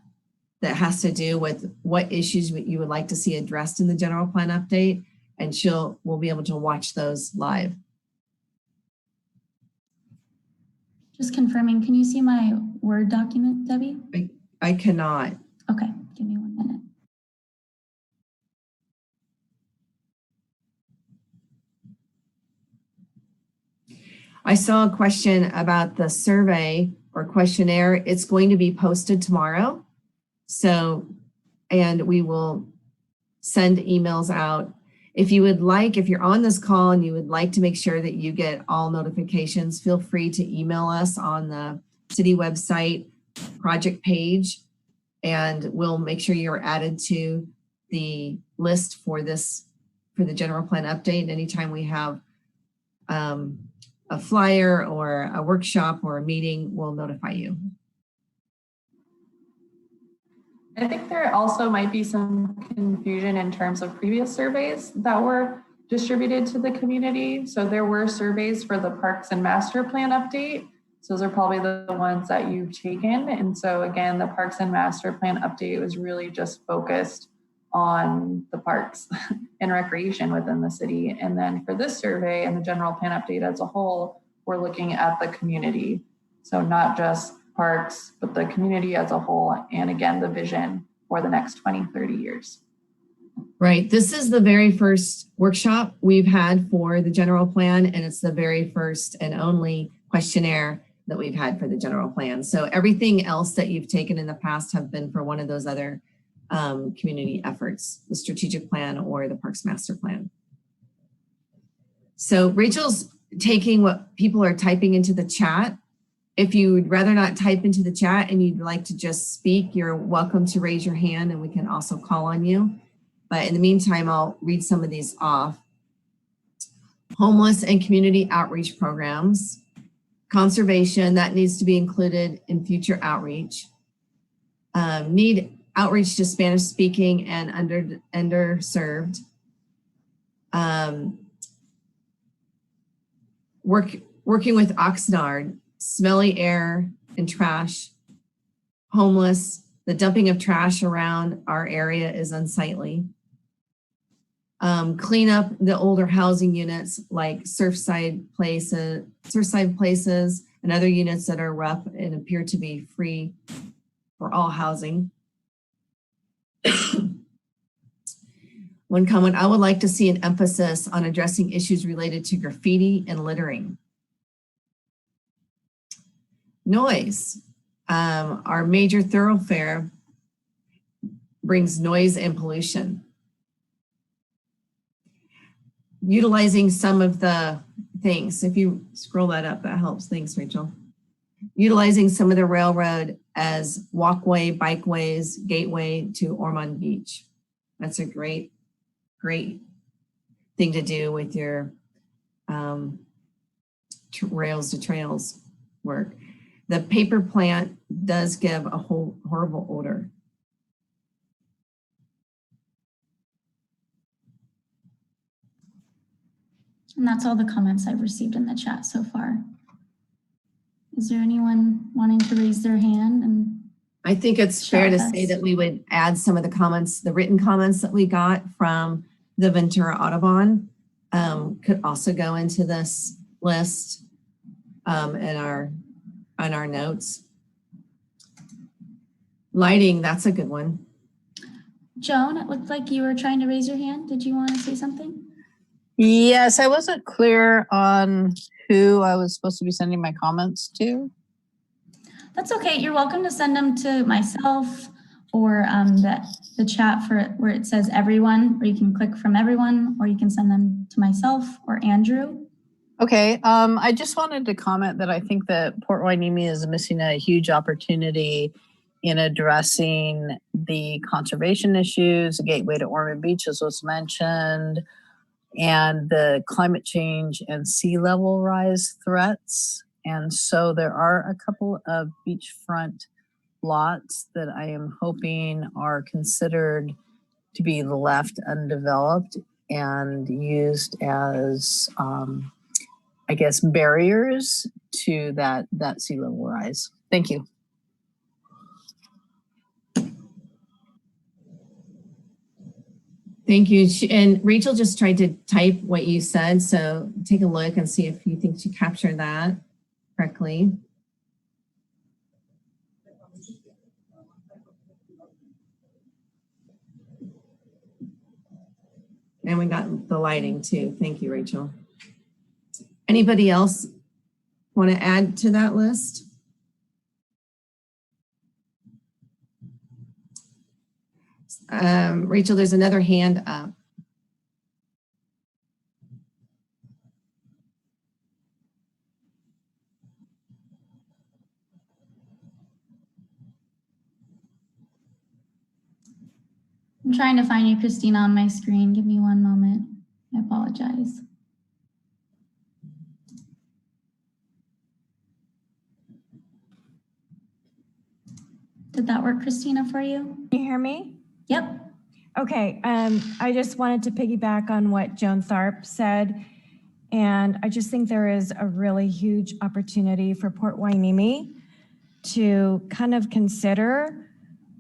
that has to do with what issues you would like to see addressed in the general plan update, and we'll be able to watch those live. Just confirming, can you see my Word document, Debbie? I cannot. Okay, give me 1 minute. I saw a question about the survey or questionnaire. It's going to be posted tomorrow. So, and we will send emails out. If you would like, if you're on this call and you would like to make sure that you get all notifications, feel free to email us on the city website project page, and we'll make sure you're added to the list for the general plan update. Anytime we have a flyer or a workshop or a meeting, we'll notify you. I think there also might be some confusion in terms of previous surveys that were distributed to the community. So there were surveys for the Parks and Master Plan update. So those are probably the ones that you've taken. And so again, the Parks and Master Plan update was really just focused on the parks and recreation within the city. And then for this survey and the general plan update as a whole, we're looking at the community. So not just parks, but the community as a whole. And again, the vision for the next 20, 30 years. Right. This is the very first workshop we've had for the general plan, and it's the very first and only questionnaire that we've had for the general plan. So everything else that you've taken in the past have been for one of those other community efforts, the strategic plan or the Parks Master Plan. So Rachel's taking what people are typing into the chat. If you would rather not type into the chat and you'd like to just speak, you're welcome to raise your hand and we can also call on you. But in the meantime, I'll read some of these off. Homeless and community outreach programs. Conservation, that needs to be included in future outreach. Need outreach to Spanish speaking and underserved. Working with Oxnard, smelly air and trash. Homeless, the dumping of trash around our area is unsightly. Clean up the older housing units like Surfside places and other units that are rough and appear to be free for all housing. One comment, I would like to see an emphasis on addressing issues related to graffiti and littering. Noise, our major thoroughfare brings noise and pollution. Utilizing some of the things, if you scroll that up, that helps. Thanks, Rachel. Utilizing some of the railroad as walkway, bikeways, gateway to Ormond Beach. That's a great thing to do with your rails to trails work. The paper plant does give a horrible odor. And that's all the comments I've received in the chat so far. Is there anyone wanting to raise their hand? And I think it's fair to say that we would add some of the comments, the written comments that we got from the Ventura Audubon could also go into this list in our notes. Lighting, that's a good one. Joan, it looked like you were trying to raise your hand. Did you want to say something? Yes, I wasn't clear on who I was supposed to be sending my comments to. That's okay. You're welcome to send them to myself or the chat for where it says everyone, or you can click from everyone, or you can send them to myself or Andrew. Okay, I just wanted to comment that I think that Port Hueneme is missing a huge opportunity in addressing the conservation issues. The gateway to Ormond Beach, as was mentioned, and the climate change and sea level rise threats. And so there are a couple of beachfront lots that I am hoping are considered to be left undeveloped and used as, I guess, barriers to that sea level rise. Thank you. Thank you. And Rachel just tried to type what you said, so take a look and see if you think she captured that correctly. And we got the lighting too. Thank you, Rachel. Anybody else want to add to that list? Rachel, there's another hand up. I'm trying to find you, Christina, on my screen. Give me one moment. I apologize. Did that work, Christina, for you? Can you hear me? Yep. Okay, I just wanted to piggyback on what Joan Tharp said. And I just think there is a really huge opportunity for Port Hueneme to kind of consider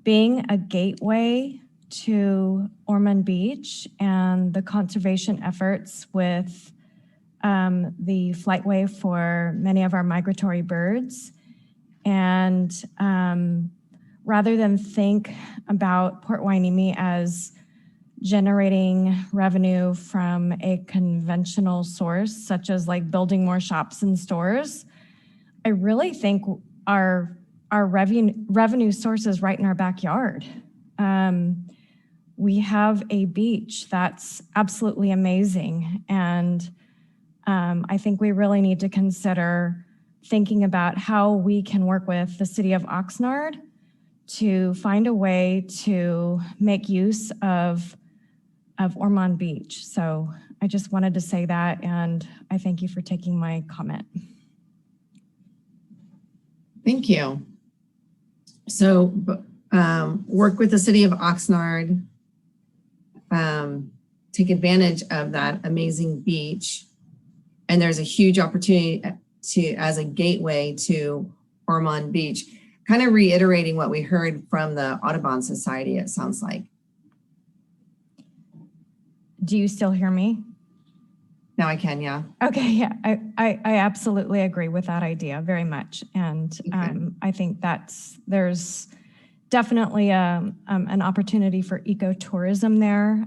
being a gateway to Ormond Beach and the conservation efforts with the flightway for many of our migratory birds. And rather than think about Port Hueneme as generating revenue from a conventional source, such as like building more shops and stores, I really think our revenue source is right in our backyard. We have a beach that's absolutely amazing. And I think we really need to consider thinking about how we can work with the city of Oxnard to find a way to make use of Ormond Beach. So I just wanted to say that, and I thank you for taking my comment. Thank you. So work with the city of Oxnard, take advantage of that amazing beach. And there's a huge opportunity as a gateway to Ormond Beach, kind of reiterating what we heard from the Audubon Society, it sounds like. Do you still hear me? Now I can, yeah. Okay, yeah, I absolutely agree with that idea very much. And I think there's definitely an opportunity for ecotourism there.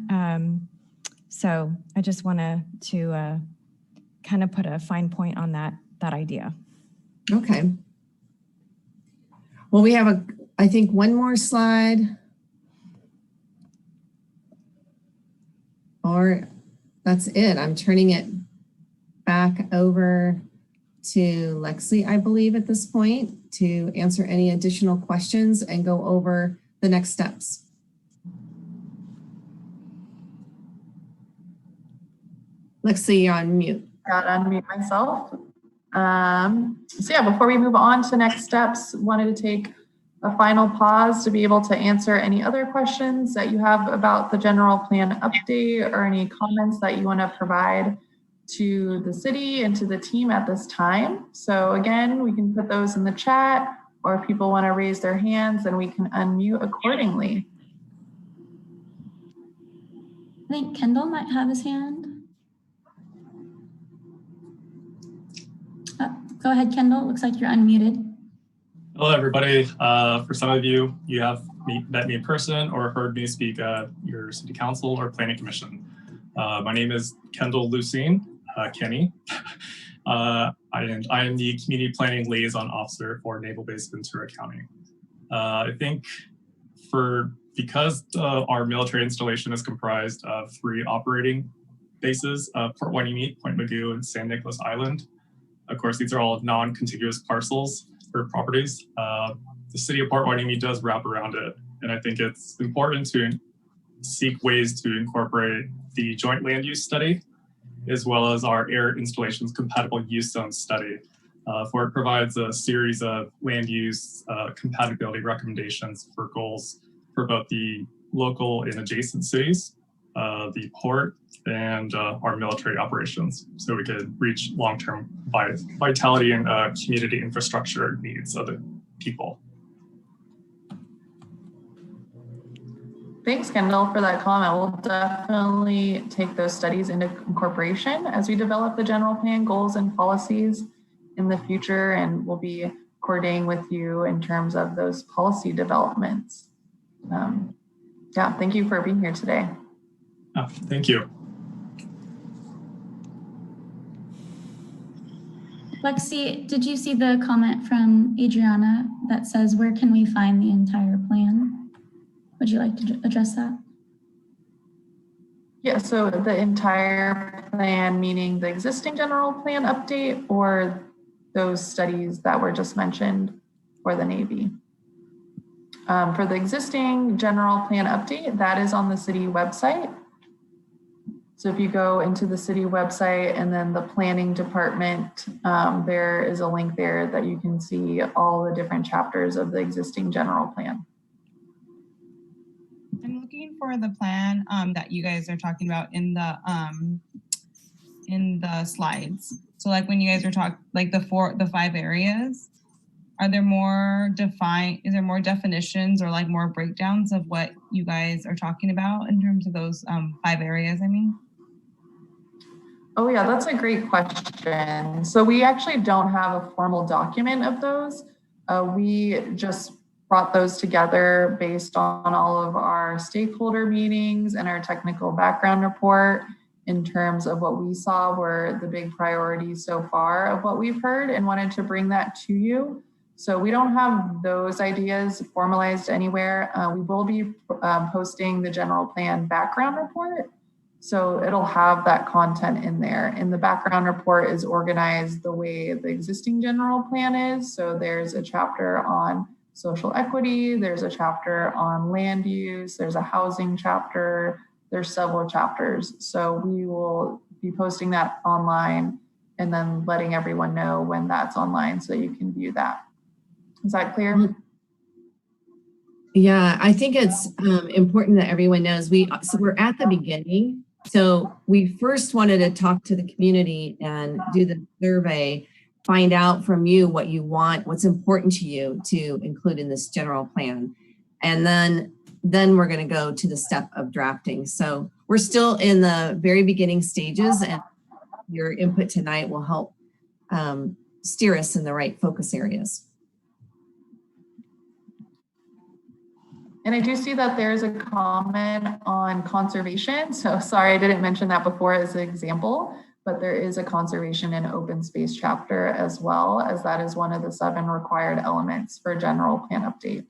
So I just wanted to kind of put a fine point on that idea. Okay. Well, we have I think one more slide. Or that's it. I'm turning it back over to Lexi, I believe, at this point to answer any additional questions and go over the next steps. Lexi, you're on mute. Got to unmute myself. So yeah, before we move on to next steps, wanted to take a final pause to be able to answer any other questions that you have about the general plan update or any comments that you want to provide to the city and to the team at this time. So again, we can put those in the chat, or if people want to raise their hands, then we can unmute accordingly. I think Kendall might have his hand. Go ahead, Kendall. Looks like you're unmuted. Hello, everybody. For some of you, you have met me in person or heard me speak at your city council or planning commission. My name is Kendall Lucine, Kenny. I am the community planning liaison officer for Naval Base Ventura County. I think because our military installation is comprised of 3 operating bases, Port Hueneme, Point Mugu, and San Nicolas Island. Of course, these are all non-contiguous parcels or properties. The city of Port Hueneme does wrap around it. And I think it's important to seek ways to incorporate the joint land use study, as well as our air installations compatible use zone study, for it provides a series of land use compatibility recommendations for goals for both the local and adjacent cities, the port, and our military operations, so we could reach long-term vitality and community infrastructure needs of the people. Thanks, Kendall, for that comment. We'll definitely take those studies into incorporation as we develop the general plan goals and policies in the future, and we'll be coordinating with you in terms of those policy developments. Yeah, thank you for being here today. Oh, thank you. Lexi, did you see the comment from Adriana that says, where can we find the entire plan? Would you like to address that? Yeah, so the entire plan, meaning the existing general plan update or those studies that were just mentioned for the Navy? For the existing general plan update, that is on the city website. So if you go into the city website and then the planning department, there is a link there that you can see all the different chapters of the existing general plan. I'm looking for the plan that you guys are talking about in the slides. So like when you guys are talking, like the 5 areas, are there more is there more definitions or like more breakdowns of what you guys are talking about in terms of those 5 areas, I mean? Oh yeah, that's a great question. So we actually don't have a formal document of those. We just brought those together based on all of our stakeholder meetings and our technical background report in terms of what we saw were the big priorities so far of what we've heard, and wanted to bring that to you. So we don't have those ideas formalized anywhere. We will be posting the general plan background report. So it'll have that content in there. And the background report is organized the way the existing general plan is. So there's a chapter on social equity, there's a chapter on land use, there's a housing chapter, there's several chapters. So we will be posting that online and then letting everyone know when that's online so you can view that. Is that clear? Yeah, I think it's important that everyone knows so we're at the beginning. So we first wanted to talk to the community and do the survey, find out from you what you want, what's important to you to include in this general plan. And then we're going to go to the step of drafting. So we're still in the very beginning stages, and your input tonight will help steer us in the right focus areas. And I do see that there's a comment on conservation. So sorry, I didn't mention that before as an example, but there is a conservation and open space chapter as well, as that is one of the 7 required elements for general plan update.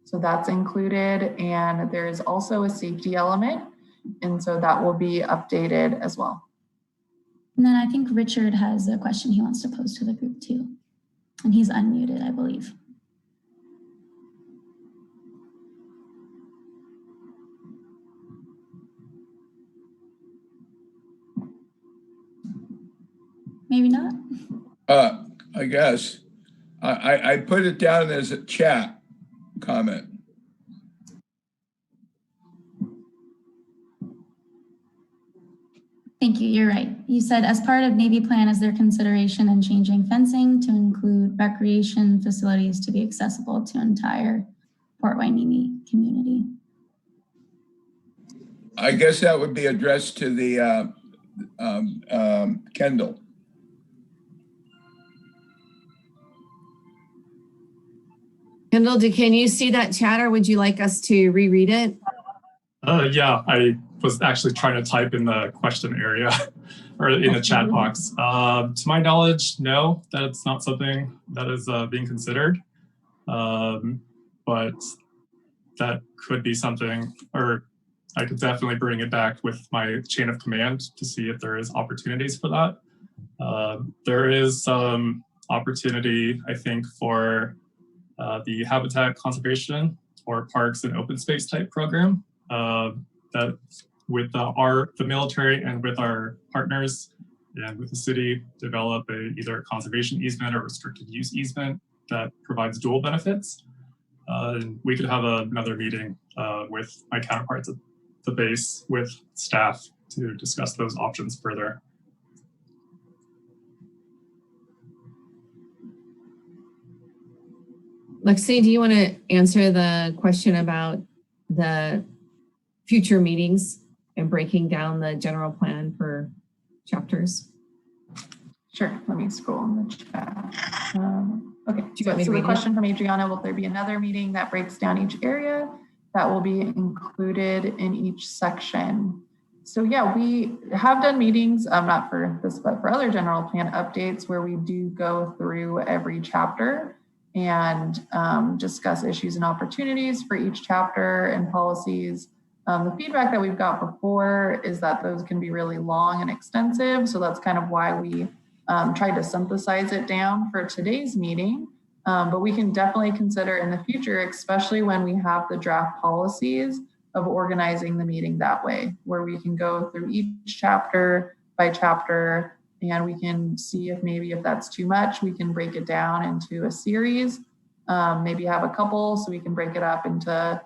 So that's included, and there is also a safety element, and so that will be updated as well. And then I think Richard has a question he wants to pose to the group too. And he's unmuted, I believe. Maybe not. I guess. I put it down as a chat comment. Thank you, you're right. You said as part of Navy plan is their consideration in changing fencing to include recreation facilities to be accessible to entire Port Hueneme community. I guess that would be addressed to the Kendall. Kendall, can you see that chat, or would you like us to reread it? Yeah, I was actually trying to type in the question area or in the chat box. To my knowledge, no, that's not something that is being considered. But that could be something, or I could definitely bring it back with my chain of command to see if there is opportunities for that. There is some opportunity, I think, for the habitat conservation or parks and open space type program that with the military and with our partners and with the city develop either a conservation easement or restricted use easement that provides dual benefits. And we could have another meeting with my counterparts at the base with staff to discuss those options further. Lexi, do you want to answer the question about the future meetings and breaking down the general plan for chapters? Sure, let me scroll in the chat. Okay, you want me to so the read it? question from Adriana, will there be another meeting that breaks down each area that will be included in each section? So yeah, we have done meetings, not for this, but for other general plan updates where we do go through every chapter and discuss issues and opportunities for each chapter and policies. The feedback that we've got before is that those can be really long and extensive. So that's kind of why we tried to synthesize it down for today's meeting. But we can definitely consider in the future, especially when we have the draft policies, of organizing the meeting that way, where we can go through each chapter by chapter and we can see if that's too much, we can break it down into a series, maybe have a couple so we can break it up into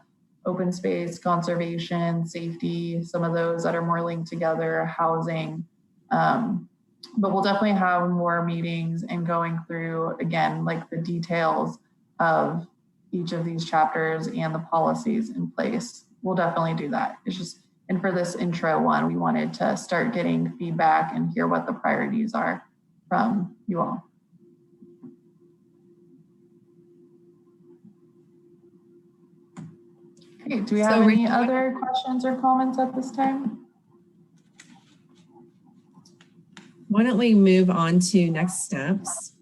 open space, conservation, safety, some of those that are more linked together, housing. But we'll definitely have more meetings and going through, again, like the details of each of these chapters and the policies in place. We'll definitely do that. It's just, and for this intro one, we wanted to start getting feedback and hear what the priorities are from you all. Okay, do we have any other questions or comments at this time? Why don't we move on to next steps?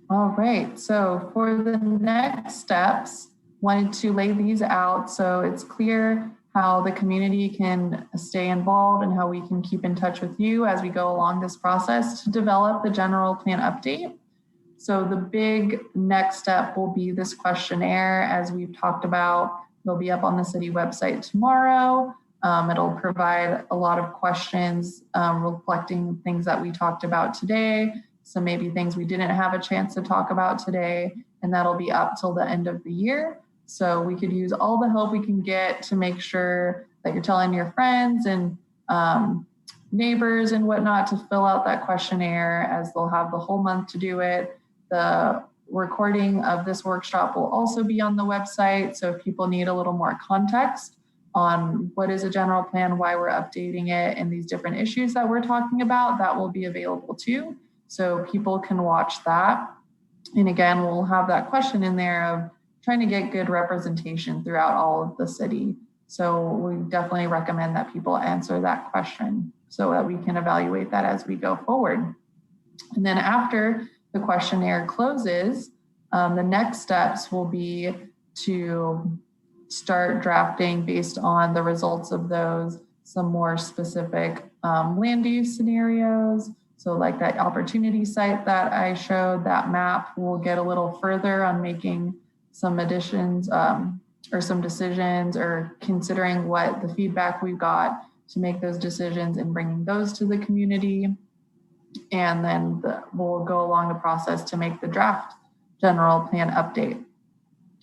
All right, so for the next steps, wanted to lay these out so it's clear how the community can stay involved and how we can keep in touch with you as we go along this process to develop the general plan update. So the big next step will be this questionnaire, as we've talked about. It'll be up on the city website tomorrow. It'll provide a lot of questions reflecting things that we talked about today. So maybe things we didn't have a chance to talk about today, and that'll be up till the end of the year. So we could use all the help we can get to make sure that you're telling your friends and neighbors and whatnot to fill out that questionnaire, as they'll have the whole month to do it. The recording of this workshop will also be on the website. So if people need a little more context on what is a general plan, why we're updating it, and these different issues that we're talking about, that will be available too. So people can watch that. And again, we'll have that question in there of trying to get good representation throughout all of the city. So we definitely recommend that people answer that question so that we can evaluate that as we go forward. And then after the questionnaire closes, the next steps will be to start drafting, based on the results of those, some more specific land use scenarios. So like that opportunity site that I showed, that map, will get a little further on making some additions or some decisions, or considering what the feedback we've got to make those decisions and bringing those to the community. And then we'll go along the process to make the draft general plan update.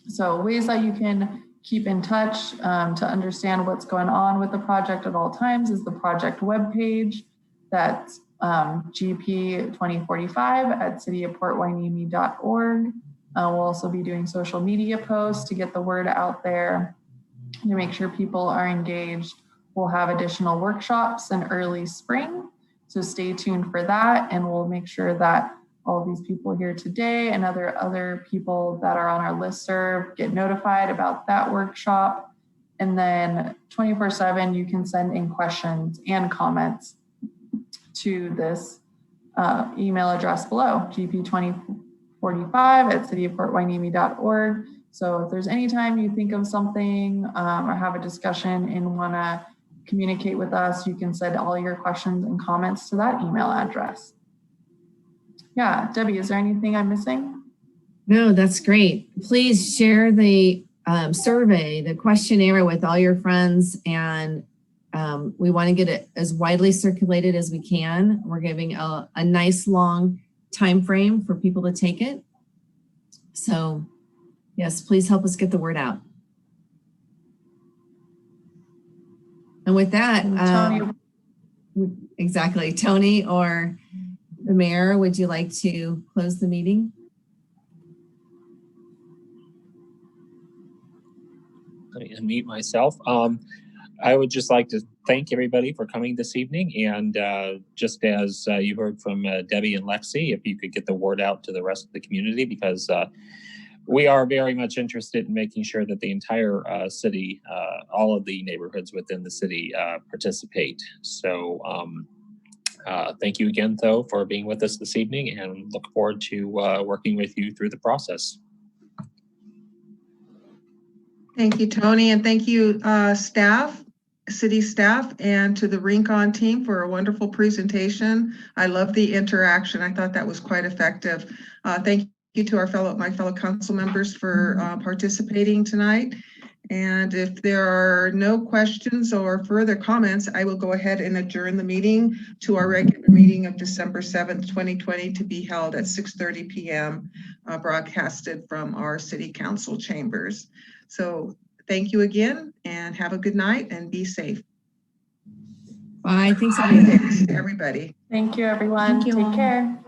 So ways that you can keep in touch to understand what's going on with the project at all times is the project webpage. That's GP2045 at cityofporthueneme.org. We'll also be doing social media posts to get the word out there, to make sure people are engaged. We'll have additional workshops in early spring, so stay tuned for that, and we'll make sure that all of these people here today and other people that are on our listserv get notified about that workshop. And then 24/7, you can send in questions and comments to this email address below, gp2045@cityofporthueneme.org. So if there's any time you think of something or have a discussion and want to communicate with us, you can send all your questions and comments to that email address. Yeah, Debbie, is there anything I'm missing? No, that's great. Please share the survey, the questionnaire with all your friends, and we want to get it as widely circulated as we can. We're giving a nice long time frame for people to take it. So yes, please help us get the word out. And with that, Tony. Exactly, Tony or the mayor, would you like to close the meeting? Let me unmute myself. I would just like to thank everybody for coming this evening. And just as you heard from Debbie and Lexi, if you could get the word out to the rest of the community, because we are very much interested in making sure that the entire city, all of the neighborhoods within the city participate. So thank you again, though, for being with us this evening, and look forward to working with you through the process. Thank you, Tony, and thank you, city staff, and to the Rincon team for a wonderful presentation. I love the interaction. I thought that was quite effective. Thank you to my fellow council members for participating tonight. And if there are no questions or further comments, I will go ahead and adjourn the meeting to our regular meeting of December 7th, 2020, to be held at 6:30 p.m. Broadcasted from our city council chambers. So thank you again, and have a good night and be safe. Bye. Thanks, Thanks, everybody. Thank you, everyone. Thank you Take all. care.